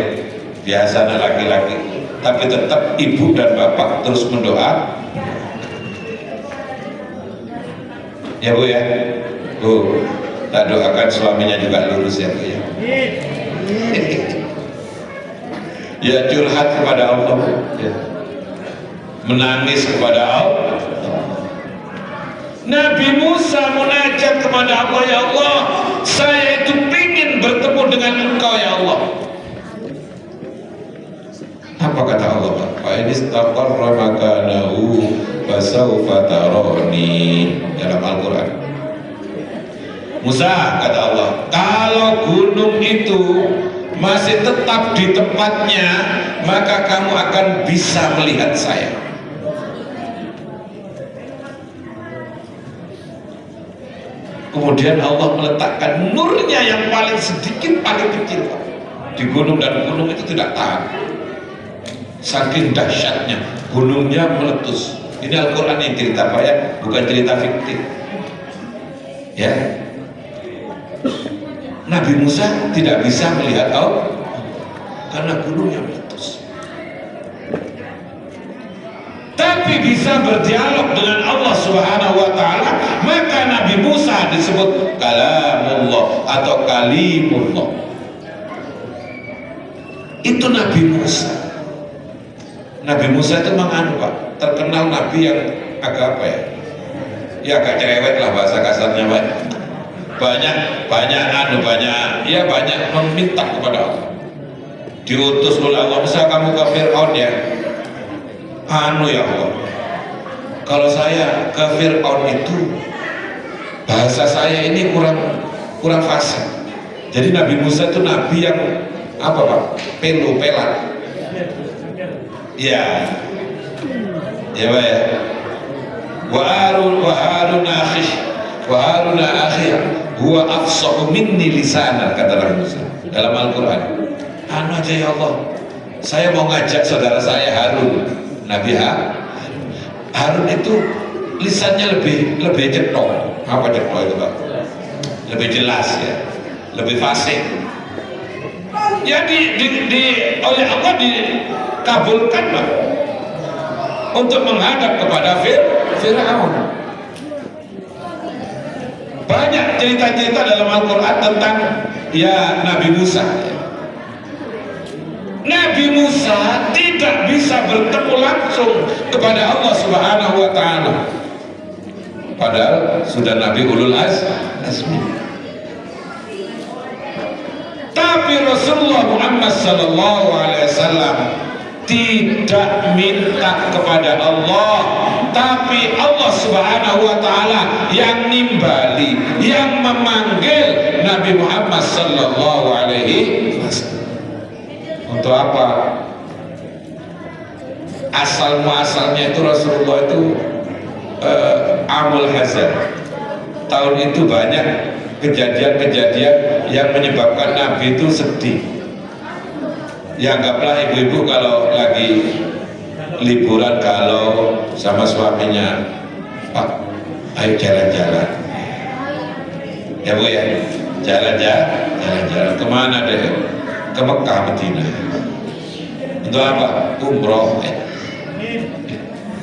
S4: biasa anak laki-laki, tapi tetap ibu dan bapak terus mendoa. Ya Bu ya, Bu, tak doakan suaminya juga lurus ya Bu ya. Ya curhat kepada Allah ya. Menangis kepada Allah. Nabi Musa munajat kepada Allah, ya Allah, saya itu ingin bertemu dengan Engkau ya Allah. Apa kata Allah Pak? Fa in istaqarra makanahu fasawfa tarani, dalam Al-Quran. Musa, kata Allah, kalau gunung itu masih tetap di tempatnya, maka kamu akan bisa melihat saya. Kemudian Allah meletakkan nurnya yang paling sedikit, paling kecil di gunung, dan gunung itu tidak tahan. Saking dahsyatnya, gunungnya meletus. Ini Al-Quran yang cerita Pak ya, bukan cerita fiktif. Ya, Nabi Musa tidak bisa melihat Allah karena gunungnya meletus. Tapi bisa berdialog dengan Allah Subhanahu wa taala, maka Nabi Musa disebut kalamullah atau kalimullah. Itu Nabi Musa. Nabi Musa itu memang Pak, terkenal Nabi yang agak apa ya? Ya agak cerewet lah bahasa kasarnya Pak. Banyak meminta kepada Allah. Diutus oleh Allah, Musa kamu ke Fir'aun ya. Ya Allah, kalau saya ke Fir'aun itu bahasa saya ini kurang fasih. Jadi Nabi Musa itu Nabi yang apa Pak? Pelat. Ya Pak ya. Wa Haruna akhi huwa afsahu minni lisana, kata Nabi Musa dalam Al-Quran. Aja ya Allah, saya mau ngajak saudara saya Harun, Nabi Harun itu lisannya lebih cetok. Apa cetok itu Pak? Lebih jelas ya, lebih fasih. Ya oleh Allah dikabulkan Pak untuk menghadap kepada Fir'aun. Banyak cerita-cerita dalam Al-Quran tentang ya Nabi Musa.
S5: Nabi Musa tidak bisa bertemu langsung kepada Allah Subhanahu wa Ta'ala, padahal sudah Nabi ulul azmi. Tapi Rasulullah Muhammad sallallahu alaihi wasallam tidak minta kepada Allah, tapi Allah Subhanahu wa Ta'ala yang nimbali, yang memanggil Nabi Muhammad sallallahu alaihi wasallam. Untuk apa? Asal muasalnya itu Rasulullah itu amul hazan. Tahun itu banyak kejadian-kejadian yang menyebabkan Nabi itu sedih. Ya anggaplah ibu-ibu kalau lagi liburan kalau sama suaminya, Pak, ayo jalan-jalan. Ya Bu ya, jalan-jalan. Kemana deh? Ke Mekah, Madinah. Untuk apa? Umroh.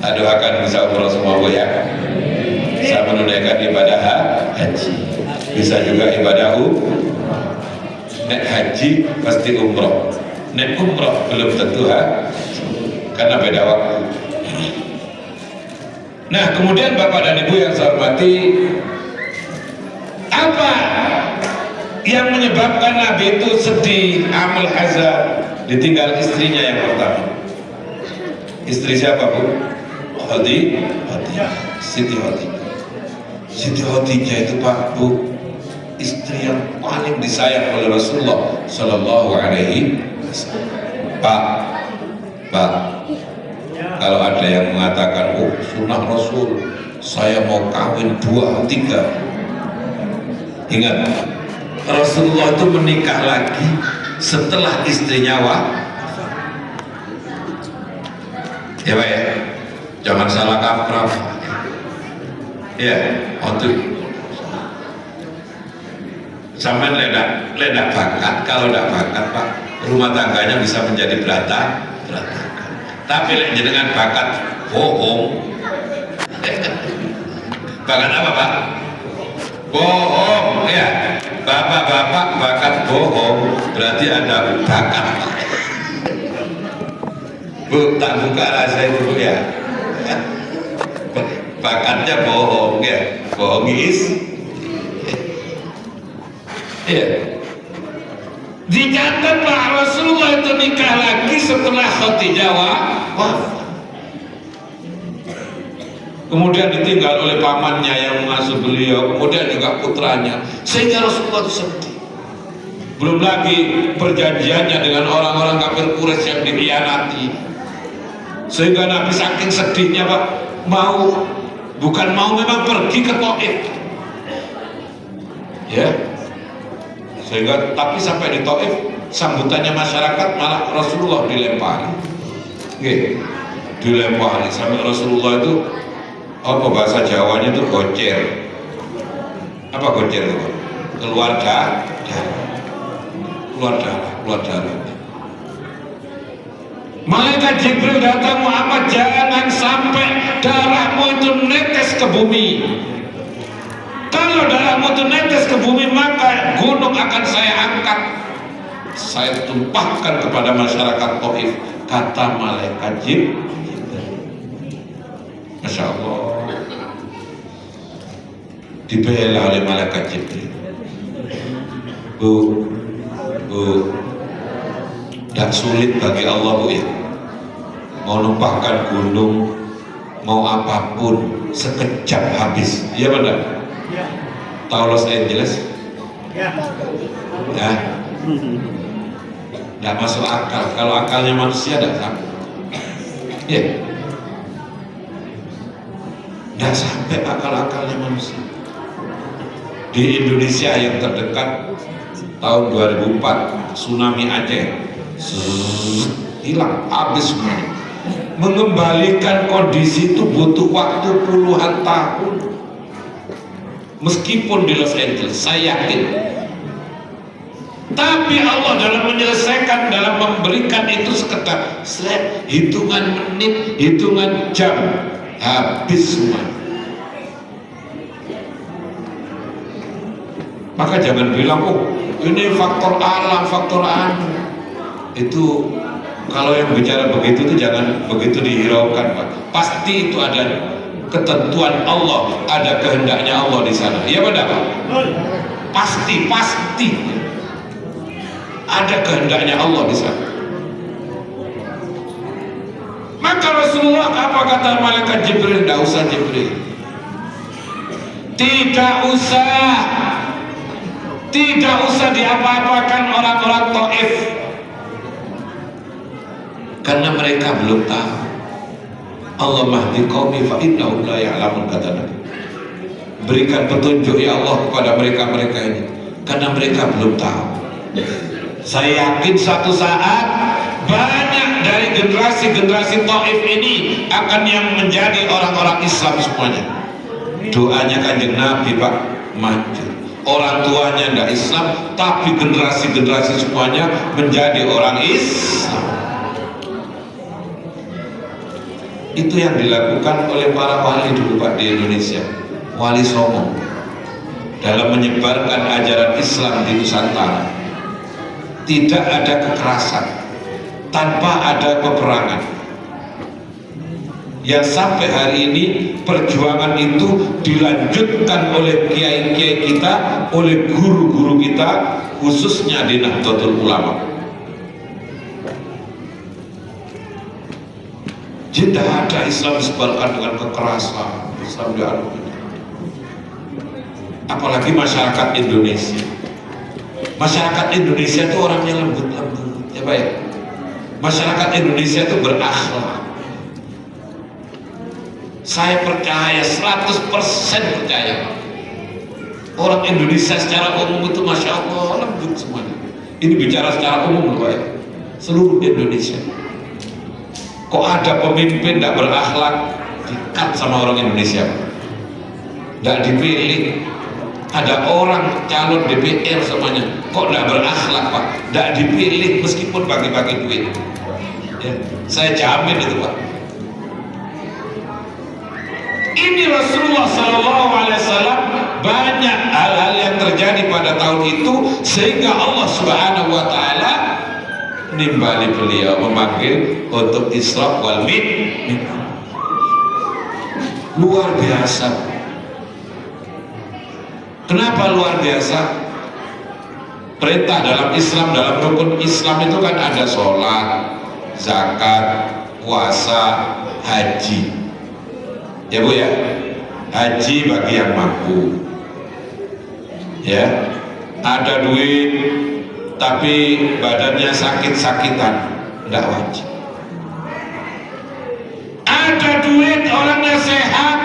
S5: Doakan bisa umroh semua Bu ya. Bisa menunaikan ibadah haji. Bisa juga ibadah nek haji pasti umroh. Nek umroh belum tentu karena beda waktu. Nah, kemudian Bapak dan Ibu yang saya hormati, apa yang menyebabkan Nabi itu sedih, amul hazan, ditinggal istrinya yang pertama? Istri siapa Bu? Siti Khadijah itu Pak Bu, istri yang paling disayang oleh Rasulullah Sallallahu Alaihi Wasallam. Pak, kalau ada yang mengatakan, oh sunnah Rasul, saya mau kawin 2, 3, ingat, Rasulullah itu menikah lagi setelah istrinya wafat. Ya Pak ya, jangan salah kaprah. Ya, untuk sampai ledak bakat. Kalau tidak bakat Pak, rumah tangganya bisa menjadi berantakan. Tapi dengan bakat bohong. Bakat apa Pak? Bohong ya. Bapak-bapak bakat bohong berarti ada bakat. Bu, tak buka rasa itu Bu ya. Bakatnya bohong ya. Bohong ya. Dicatat Pak, Rasulullah itu nikah lagi setelah Khadijah wafat. Kemudian ditinggal oleh pamannya yang mengasuh beliau, kemudian juga putranya, sehingga Rasulullah sedih. Belum lagi perjanjiannya dengan orang-orang kafir Quraisy yang dikhianati, sehingga Nabi saking sedihnya Pak, memang pergi ke Taif, ya. Sehingga tapi sampai di Taif sambutannya masyarakat malah Rasulullah dilempari, dilempari sampai Rasulullah itu apa bahasa Jawanya itu gocer. Apa gocer itu? Keluar darah. Malaikat Jibril datang, Muhammad jangan sampai darahmu itu netes ke bumi. Kalau darahmu itu netes ke bumi, maka gunung akan saya angkat, saya tumpahkan kepada masyarakat Taif, kata malaikat Jibril. Masya Allah, dibela oleh malaikat Jibril. Bu, tidak sulit bagi Allah Bu ya, mau numpahkan gunung, mau apapun sekejap habis. Iya benar? Tahu Los Angeles? Ya. Tidak masuk akal. Kalau akalnya manusia tidak sampai. Ya. Tidak sampai akal-akalnya manusia. Di Indonesia yang terdekat tahun 2004 tsunami Aceh, hilang habis semuanya. Mengembalikan kondisi itu butuh waktu puluhan tahun. Meskipun di Los Angeles, saya yakin. Tapi Allah dalam menyelesaikan, dalam memberikan itu sekedar hitungan menit, hitungan jam, habis semua. Maka jangan bilang, oh ini faktor alam, faktor anu. Itu Kalau yang bicara begitu tuh jangan begitu dihiraukan, Pak. Pasti itu ada ketentuan Allah, ada kehendaknya Allah di sana. Iya benar, Pak? Pasti ada kehendaknya Allah di sana. Maka Rasulullah apa kata malaikat Jibril? Tidak usah Jibril, tidak usah diapa-apakan orang-orang Taif, karena mereka belum tahu. Allah mahdi qaumi fa innahum la ya'lamun, kata Nabi. Berikan petunjuk ya Allah kepada mereka ini, karena mereka belum tahu. Saya yakin suatu saat banyak dari generasi Taif ini akan yang menjadi orang-orang Islam semuanya. Doanya Kanjeng Nabi, Pak, maju. Orang tuanya tidak Islam, tapi generasi semuanya menjadi orang Islam. Itu yang dilakukan oleh para wali dulu, Pak, di Indonesia. Wali Songo dalam menyebarkan ajaran Islam di Nusantara. Tidak ada kekerasan, tanpa ada peperangan. Yang sampai hari ini perjuangan itu dilanjutkan oleh kiai-kiai kita, oleh guru-guru kita, khususnya di Nahdlatul Ulama. Tidak ada Islam disebarkan dengan kekerasan, Islam dianut. Apalagi masyarakat Indonesia. Masyarakat Indonesia itu orangnya lembut-lembut, ya Pak ya. Masyarakat Indonesia itu berakhlak. Saya percaya, 100% percaya. Orang Indonesia secara umum itu Masya Allah lembut semuanya. Ini bicara secara umum loh Pak ya. Seluruh Indonesia. Kok ada pemimpin tidak berakhlak, dikat sama orang Indonesia, tidak dipilih. Ada orang calon DPR semuanya, kok tidak berakhlak Pak, tidak dipilih meskipun bagi-bagi duit. Ya, saya jamin itu Pak. Ini Rasulullah SAW, banyak hal-hal yang terjadi pada tahun itu sehingga Allah Subhanahu Wa Taala nimbali beliau, memanggil untuk Isra wal Mi'raj. Luar biasa. Kenapa luar biasa? Perintah dalam Islam, dalam rukun Islam itu kan ada sholat, zakat, puasa, haji. Ya Bu ya, haji bagi yang mampu. Ya, ada duit tapi badannya sakit-sakitan, tidak wajib. Ada duit, orangnya sehat,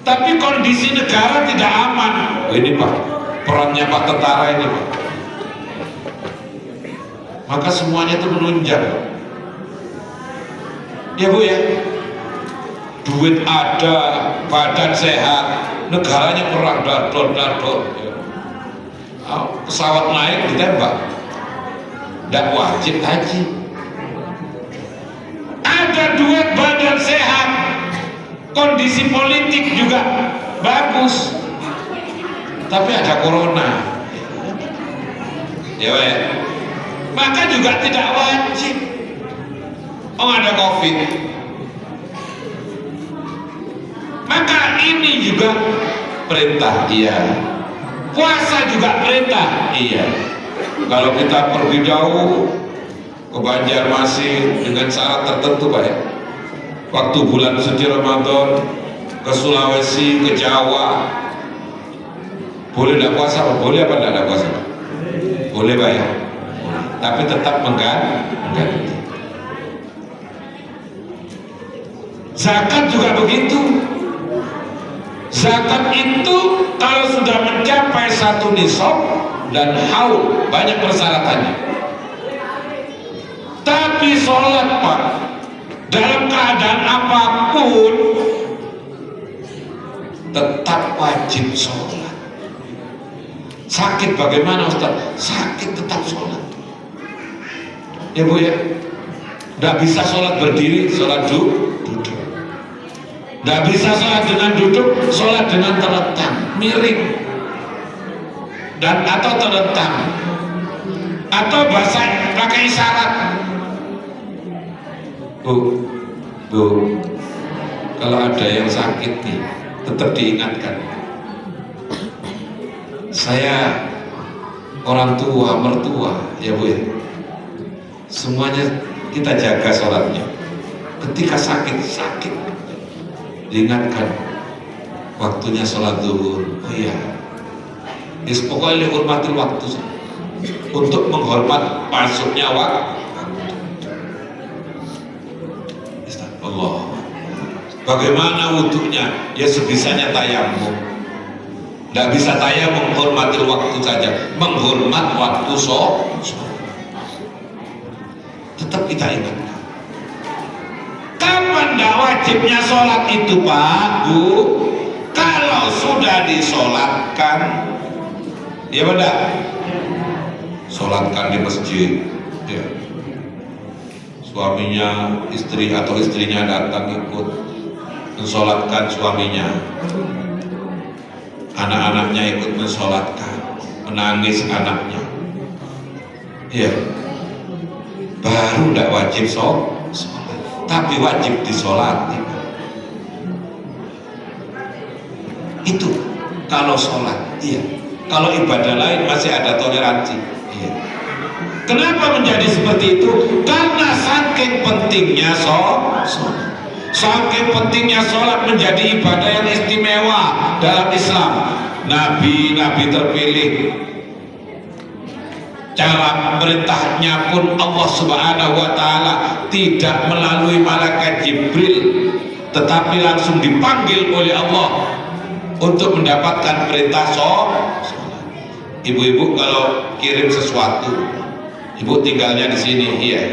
S5: tapi kondisi negara tidak aman. Oh, ini Pak, perannya Pak tentara ini Pak. Maka semuanya itu menunjang. Ya Bu ya, duit ada, badan sehat, negaranya perang dador. Pesawat naik ditembak, tidak wajib haji. Ada duit, badan sehat, kondisi politik juga bagus, tapi ada corona, ya Pak, maka juga tidak wajib. Oh, ada COVID, maka ini juga perintah, iya. Puasa juga perintah, iya. Kalau kita pergi jauh ke Banjarmasin dengan syarat tertentu Pak ya, waktu bulan suci Ramadan, ke Sulawesi, ke Jawa, boleh tidak puasa Pak? Boleh apa tidak puasa Pak? Boleh Pak ya, tapi tetap mengganti. Zakat juga begitu. Zakat itu kalau sudah mencapai 1 nisab dan haul, banyak persyaratannya. Tapi sholat Pak, dalam keadaan apapun tetap wajib sholat. Sakit bagaimana Ustaz? Sakit tetap sholat. Ya Bu ya, tidak bisa sholat berdiri, sholat duduk. Tidak bisa sholat dengan duduk, sholat dengan terlentang, miring, dan atau terlentang, atau bahasa pakai isyarat. Bu, kalau ada yang sakit nih, tetap diingatkan. Saya orang tua, mertua, ya Bu ya. Semuanya kita jaga sholatnya. Ketika sakit, diingatkan waktunya sholat zuhur. Oh iya, pokoknya hormati waktu untuk menghormat masuknya waktu. Allah. Bagaimana wudhunya? Ya sebisanya tayamum. Tidak bisa tayamum, menghormati waktu saja, menghormat waktu sholat. Tetap kita ingatkan. Kapan tidak wajibnya sholat itu Pak, Bu? Kalau sudah disolatkan, ya benar. Sholatkan di masjid, ya. Suaminya, istri atau istrinya datang ikut mensolatkan suaminya, anak-anaknya ikut mensolatkan, menangis anaknya, ya, baru tidak wajib sholat, tapi wajib disolati. Itu kalau sholat, iya. Kalau ibadah lain masih ada toleransi, iya. Kenapa menjadi seperti itu? Karena saking pentingnya sholat, saking pentingnya sholat menjadi ibadah yang istimewa dalam Islam. Nabi-nabi terpilih, cara perintahnya pun Allah Subhanahu wa Ta'ala tidak melalui malaikat Jibril, tetapi langsung dipanggil oleh Allah untuk mendapatkan perintah sholat. Ibu-ibu kalau kirim sesuatu, ibu tinggalnya di sini, iya.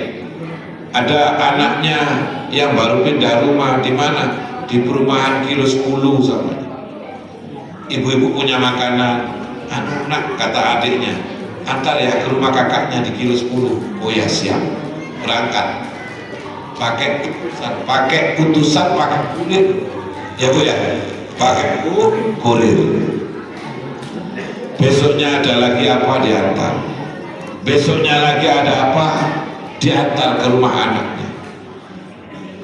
S5: Ada anaknya yang baru pindah rumah di mana? Di perumahan kilo 10 sama. Ibu-ibu punya makanan, anak kata adiknya, antar ya ke rumah kakaknya di kilo 10. Oh ya siap, berangkat. Pakai utusan, pakai kurir, ya Bu ya, pakai kurir. Besoknya ada lagi apa diantar. Besoknya lagi ada apa diantar ke rumah anaknya.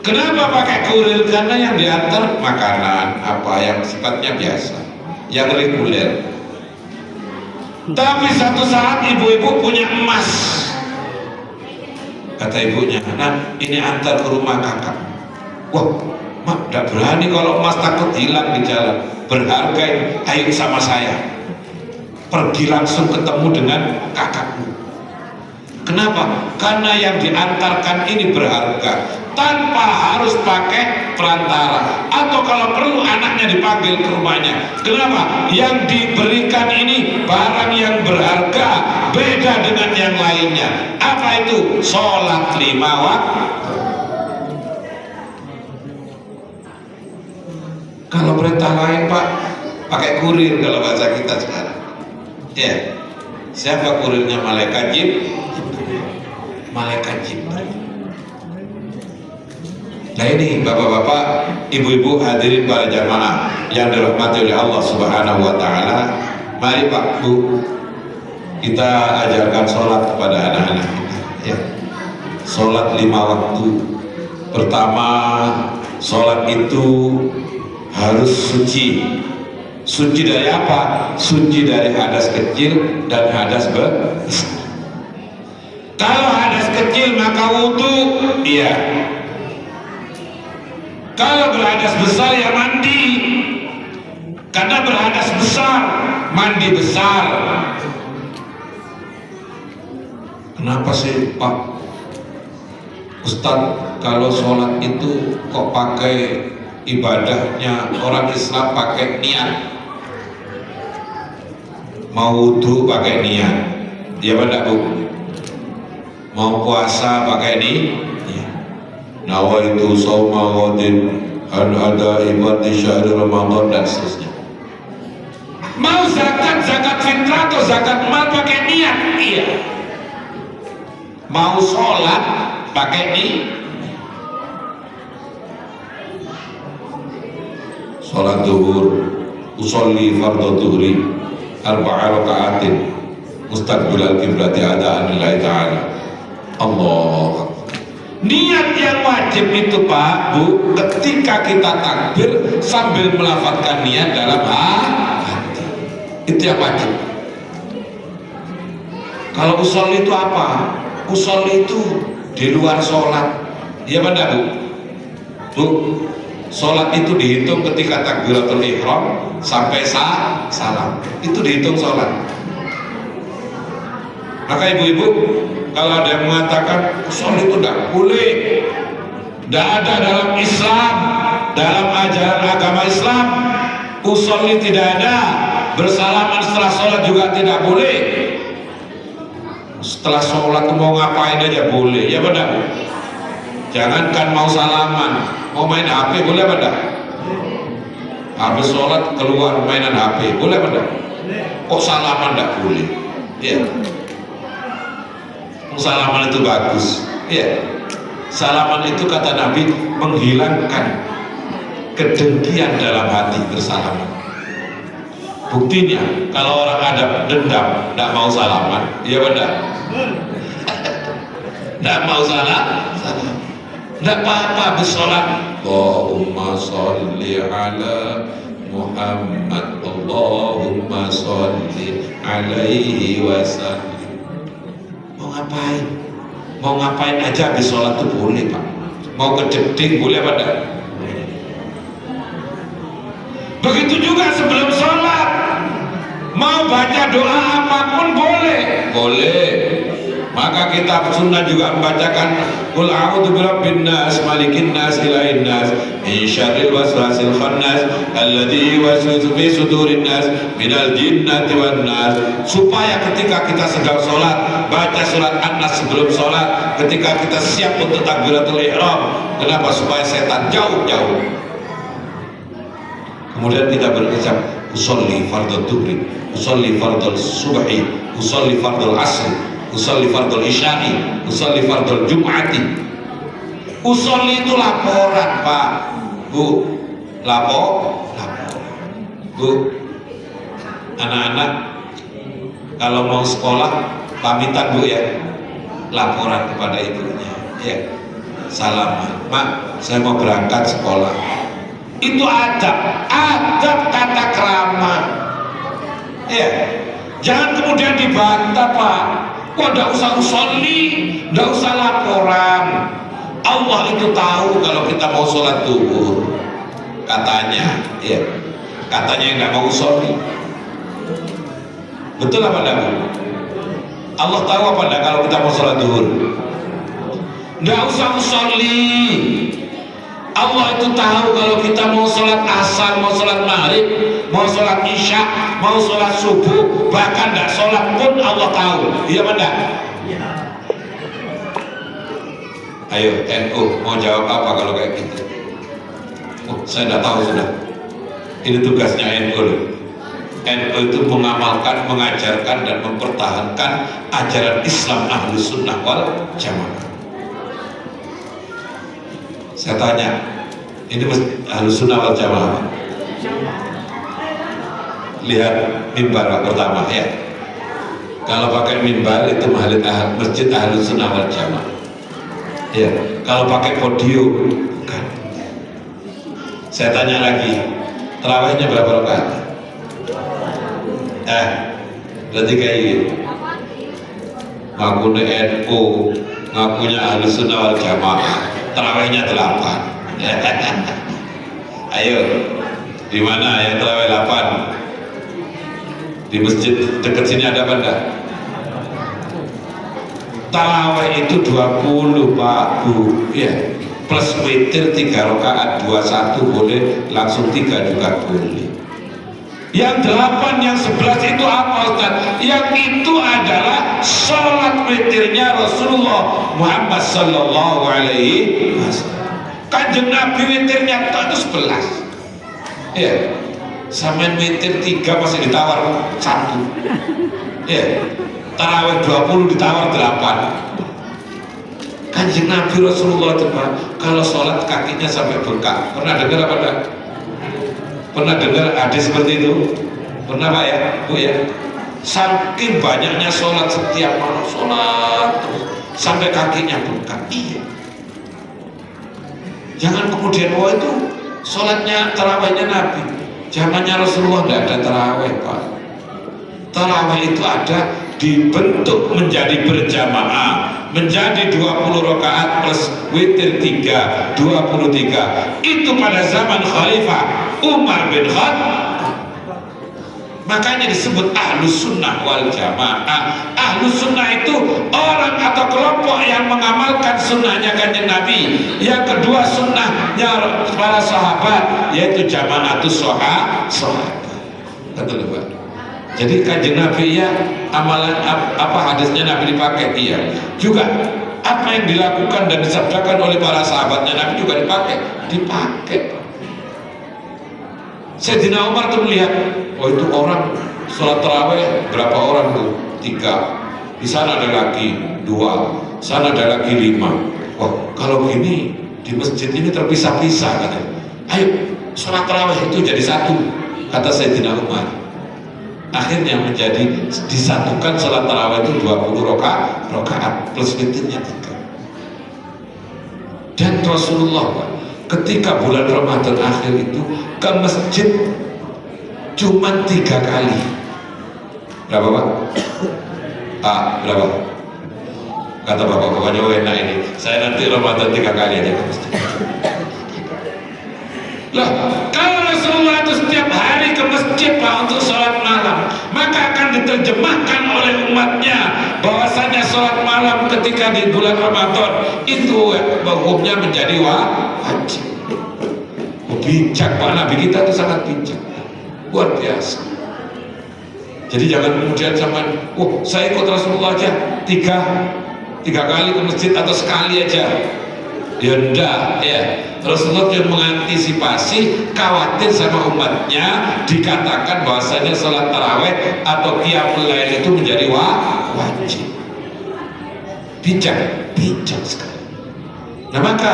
S5: Kenapa pakai kurir? Karena yang diantar makanan apa yang sifatnya biasa, yang reguler. Tapi satu saat ibu-ibu punya emas. Kata ibunya, nah ini antar ke rumah kakak. Wah, mak tidak berani kalau emas, takut hilang di jalan. Berharga, ayo sama saya. Pergi langsung ketemu dengan kakakmu. Kenapa? Karena yang diantarkan ini berharga, tanpa harus pakai perantara, atau kalau perlu anaknya dipanggil ke rumahnya. Kenapa? Yang diberikan ini barang yang berharga, beda dengan yang lainnya. Apa itu? Sholat 5 waktu. Kalau perintah lain Pak, pakai kurir kalau bahasa kita sekarang. Ya, siapa kurirnya? Malaikat Jibril. Malaikat Jibril. Nah ini bapak-bapak, ibu-ibu, hadirin para jamaah yang dirahmati oleh Allah Subhanahu wa Ta'ala. Mari Pak Bu, kita ajarkan sholat kepada anak-anak kita, ya. Sholat 5 waktu. Pertama, sholat itu harus suci. Suci dari apa? Suci dari hadas kecil dan hadas besar. Kalau hadas kecil maka wudhu, iya. Kalau berhadas besar ya mandi. Karena berhadas besar, mandi besar. Kenapa sih Pak Ustadz kalau sholat itu kok pakai ibadahnya orang Islam pakai niat? Mau wudhu pakai niat, ya benar Bu? Mau puasa pakai niat. Nawaitu shauma ghadin an ada ibadi syahr Ramadan dan seterusnya. Mau zakat fitrah atau zakat mal pakai niat, iya. Mau sholat pakai niat. Sholat zuhur, usolli fardhu zuhri 4 raka'atin mustaqbilal qiblati adaan lillahi ta'ala. Allah. Niat yang wajib itu Pak Bu, ketika kita takbir sambil melafazkan niat dalam hati, itu yang wajib. Kalau usolli itu apa? Usolli itu di luar sholat, ya benar Bu? Bu, sholat itu dihitung ketika takbiratul ihram sampai salam, itu dihitung sholat. Maka ibu-ibu, kalau ada yang mengatakan usolli itu tidak boleh, tidak ada dalam Islam, dalam ajaran agama Islam, usolli tidak ada, bersalaman setelah sholat juga tidak boleh. Setelah sholat mau ngapain aja boleh, ya benar? Jangankan mau salaman, mau main HP boleh benar? Habis sholat keluar mainan HP boleh benar? Kok salaman tidak boleh? Ya. Salaman itu bagus, ya. Salaman itu kata Nabi menghilangkan kedengkian dalam hati bersalaman. Buktinya kalau orang ada dendam tidak mau salaman, ya benar? Tidak mau salam, tidak apa-apa bersolat. Allahumma sholli ala Muhammad, Allahumma sholli alaihi wasallam. Ngapain? Mau ngapain aja habis sholat itu boleh Pak. Mau kejeding boleh apa enggak? Begitu juga sebelum sholat, mau baca doa apapun boleh. Boleh. Maka kitab sunnah juga membacakan Qul a'udzu birabbin nas, malikin nas, ilahin nas, min syarril waswasil khannas, alladzi yuwaswisu fi sudurin nas, minal jinnati wan nas. Supaya ketika kita sedang sholat, baca surat An-Nas sebelum sholat, ketika kita siap untuk takbiratul ihram. Kenapa? Supaya setan jauh-jauh. Kemudian kita berucap usolli fardhu dhuhri, usolli fardhu subhi, usolli fardhu asri, usolli fardhu isya'i, usolli fardhu jum'ati. Usolli itu laporan Pak Bu, lapor. Bu, anak-anak kalau mau sekolah pamitan Bu ya, laporan kepada ibunya ya, salaman, Mak saya mau berangkat sekolah. Itu adab tata krama ya. Jangan kemudian dibantah Pak, wah tidak usah usolli, tidak usah laporan. Allah itu tahu kalau kita mau sholat zuhur, katanya ya, katanya yang tidak mau usolli. Betul apa tidak? Allah tahu apa enggak kalau kita mau sholat zuhur? Nggak usah usolli. Allah itu tahu kalau kita mau sholat asar, mau sholat maghrib, mau sholat isya, mau sholat subuh, bahkan nggak sholat pun Allah tahu. Iya benar? Ayo NU mau jawab apa kalau kayak gitu? Oh, saya nggak tahu sudah. Ini tugasnya NU loh. NU itu mengamalkan, mengajarkan dan mempertahankan ajaran Islam Ahlus Sunnah wal Jamaah. Saya tanya, ini Ahlus Sunnah wal Jamaah. Lihat mimbar pertama ya. Kalau pakai mimbar itu masjid Ahlus Sunnah wal Jamaah. Ya, kalau pakai podium bukan. Saya tanya lagi, tarawihnya berapa rakaat? Berarti kayak gini. Ngakunya NU, ngakunya Ahlus Sunnah wal Jamaah, tarawihnya 8. Ayo, di mana ya tarawih 8? Di masjid dekat sini ada apa enggak? Tarawih itu 20 Pak Bu ya, plus witir 3 rakaat, 21 boleh, langsung 3 juga boleh. Yang 8, yang 11 itu apa Ustaz? Yang itu adalah sholat witirnya Rasulullah Muhammad sallallahu alaihi wasallam. Kanjeng Nabi witirnya itu 11 ya, sampai witir 3 masih ditawar 1 ya, tarawih 20 ditawar 8. Kanjeng Nabi Rasulullah itu Pak, kalau sholat kakinya sampai bengkak. Pernah dengar apa enggak? Pernah dengar hadis seperti itu? Pernah Pak ya, Bu ya? Saking banyaknya sholat, setiap malam sholat terus sampai kakinya bengkak. Iya. Jangan kemudian itu sholatnya tarawihnya Nabi. Zamannya Rasulullah tidak ada tarawih, Pak. Tarawih itu ada dibentuk menjadi berjamaah, menjadi 20 rakaat plus witir 3, 23. Itu pada zaman Khalifah Umar bin Khattab. Makanya disebut ahlus sunnah wal jamaah. Ahlus sunnah itu orang atau kelompok yang mengamalkan sunnahnya kanjeng Nabi. Yang kedua sunnahnya para sahabat, yaitu jamaatus sahabat. Betul Pak. Jadi kanjeng Nabi ya amalan apa hadisnya Nabi dipakai, iya. Juga apa yang dilakukan dan disabdakan oleh para sahabatnya Nabi juga dipakai. Sayyidina Umar tuh melihat, oh itu orang sholat tarawih berapa orang tuh? 3. Di sana ada lagi 2, sana ada lagi 5. Wah kalau gini di masjid ini terpisah-pisah katanya. Ayo sholat tarawih itu jadi 1, kata Sayyidina Umar. Akhirnya menjadi disatukan sholat tarawih itu 20 rakaat plus witirnya 3. Dan Rasulullah Pak, ketika bulan Ramadan akhir itu ke masjid cuma 3 kali. Berapa Pak? Berapa? Kata Bapak, pokoknya enak ini. Saya nanti Ramadan 3 kali aja ke masjid. Loh, kalau Rasulullah itu setiap hari ke masjid Pak untuk sholat malam, maka akan diterjemahkan oleh umatnya bahwasanya sholat malam ketika di bulan Ramadan itu hukumnya menjadi wajib. Bijak Pak, Nabi kita itu sangat bijak, luar biasa. Jadi jangan kemudian zaman, saya ikut Rasulullah aja 3 kali ke masjid atau sekali aja. Ya enggak, ya. Rasulullah yang mengantisipasi khawatir sama umatnya dikatakan bahwasanya sholat tarawih atau qiyamul lail itu menjadi wajib. Bijak sekali. Nah maka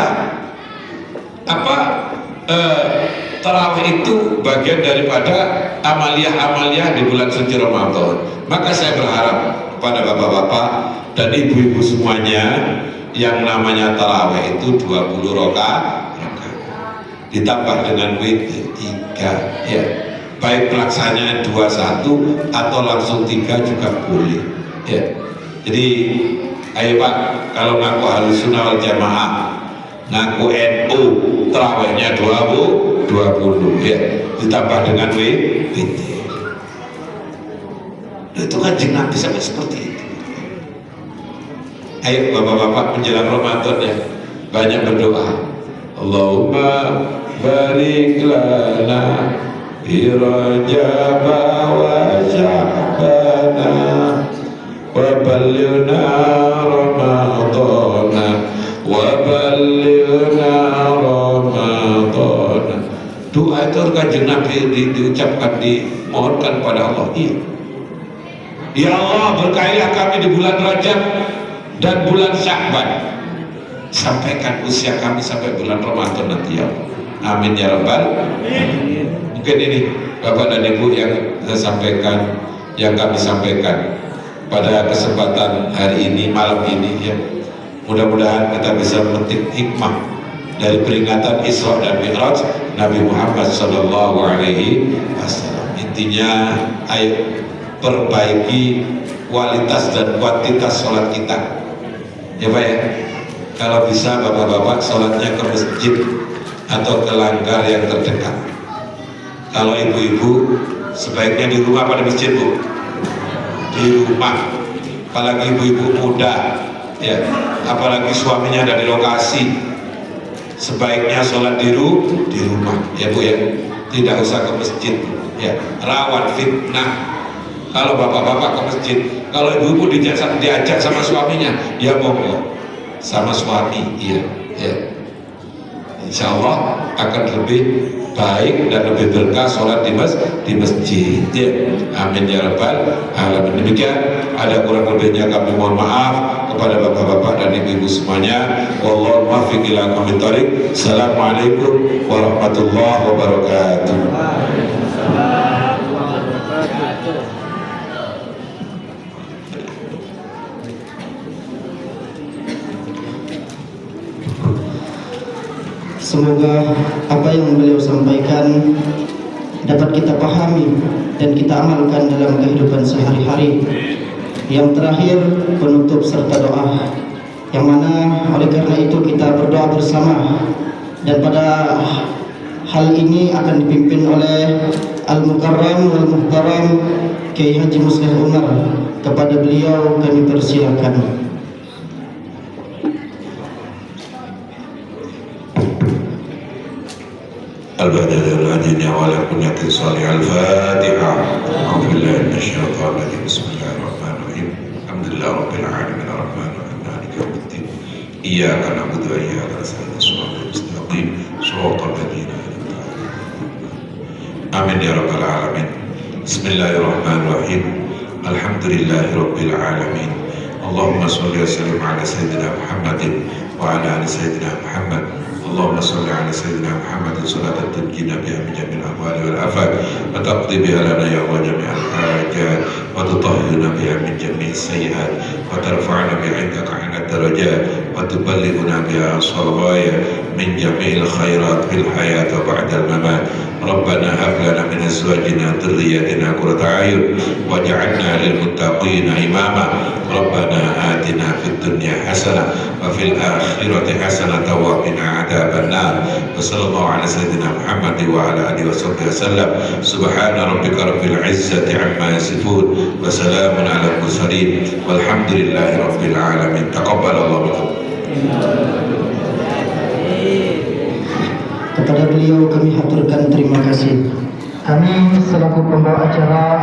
S5: tarawih itu bagian daripada amaliyah di bulan suci Ramadan. Maka saya berharap kepada bapak-bapak dan ibu-ibu semuanya, yang namanya tarawih itu 20 rakaat ditambah dengan witir 3 ya. Baik pelaksanya 21 atau langsung 3 juga boleh ya. Jadi ayo Pak, kalau ngaku ahlus sunnah wal jamaah, ngaku NU, tarawihnya 20 ya, ditambah dengan witir. Itu kan Nabi sampai seperti itu. Ayo bapak-bapak menjelang Ramadan ya, banyak berdoa. Allahumma barik lana fi Rajab wa Sya'bana wa ballighna Ramadana wa ballighna Ramadana. Doa itu kanjeng Nabi diucapkan, dimohonkan pada Allah. Ya Allah, berkahilah kami di bulan Rajab dan bulan Sya'ban, sampaikan usia kami sampai bulan Ramadan nanti ya Allah. Amin ya Rabbal. Mungkin ini Bapak dan Ibu yang saya sampaikan, yang kami sampaikan pada kesempatan hari ini, malam ini ya. Mudah-mudahan kita bisa memetik hikmah dari peringatan Isra dan Mi'raj Nabi Muhammad SAW. Intinya ayo perbaiki kualitas dan kuantitas sholat kita ya Pak ya. Kalau bisa bapak-bapak sholatnya ke masjid atau ke langgar yang terdekat. Kalau ibu-ibu sebaiknya di rumah pada masjid Bu, di rumah. Apalagi ibu-ibu muda ya, apalagi suaminya ada di lokasi, sebaiknya sholat di rumah ya Bu ya, tidak usah ke masjid ya, rawan fitnah. Kalau bapak-bapak ke masjid, kalau ibu-ibu diajak sama suaminya, ya monggo sama suami, iya, ya. Insya Allah akan lebih baik dan lebih berkah sholat di masjid. Ya. Amin ya Rabbal alamin. Demikian, ada kurang lebihnya kami mohon maaf kepada bapak-bapak dan ibu-ibu semuanya. Wallahu muwaffiq ila aqwamit thoriq. Assalamualaikum warahmatullahi wabarakatuh.
S2: Semoga apa yang beliau sampaikan dapat kita pahami dan kita amalkan dalam kehidupan sehari-hari. Yang terakhir, penutup serta doa, yang mana oleh karena itu kita berdoa bersama, dan pada hal ini akan dipimpin oleh Al-Mukarram wal Muhtaram Kiai Haji Muslih Umar. Kepada beliau kami persilakan.
S5: الهدي وعلى كنية صالح الفاتحة أعوذ بالله من الشيطان الرجيم بسم الله الرحمن الرحيم الحمد لله رب العالمين الرحمن الرحيم مالك يوم الدين إياك نعبد وإياك نستعين الصراط المستقيم صراط الذين أنعمت عليهم آمين يا رب العالمين بسم الله الرحمن الرحيم الحمد لله رب العالمين اللهم صل وسلم على سيدنا محمد وعلى آل سيدنا محمد اللهم صل على سيدنا محمد صلاة تنجينا بها من جميع الأهوال والآفات وتقضي بها لنا يا الله جميع الحاجات وتطهرنا بها من جميع السيئات وترفعنا بها عندك عن الدرجات وتبلغنا بها الصلوات من جميع الخيرات في الحياة وبعد الممات ربنا هب لنا من أزواجنا ذريتنا قرة أعين واجعلنا للمتقين إماما ربنا آتنا في الدنيا حسنة وفي الآخرة حسنة وقنا عذاب النار وصلى الله على سيدنا محمد وعلى آله وصحبه وسلم سبحان ربك رب العزة عما يصفون وسلام على المرسلين والحمد لله رب العالمين تقبل الله منكم.
S2: Kepada beliau kami haturkan terima kasih. Kami selaku pembawa acara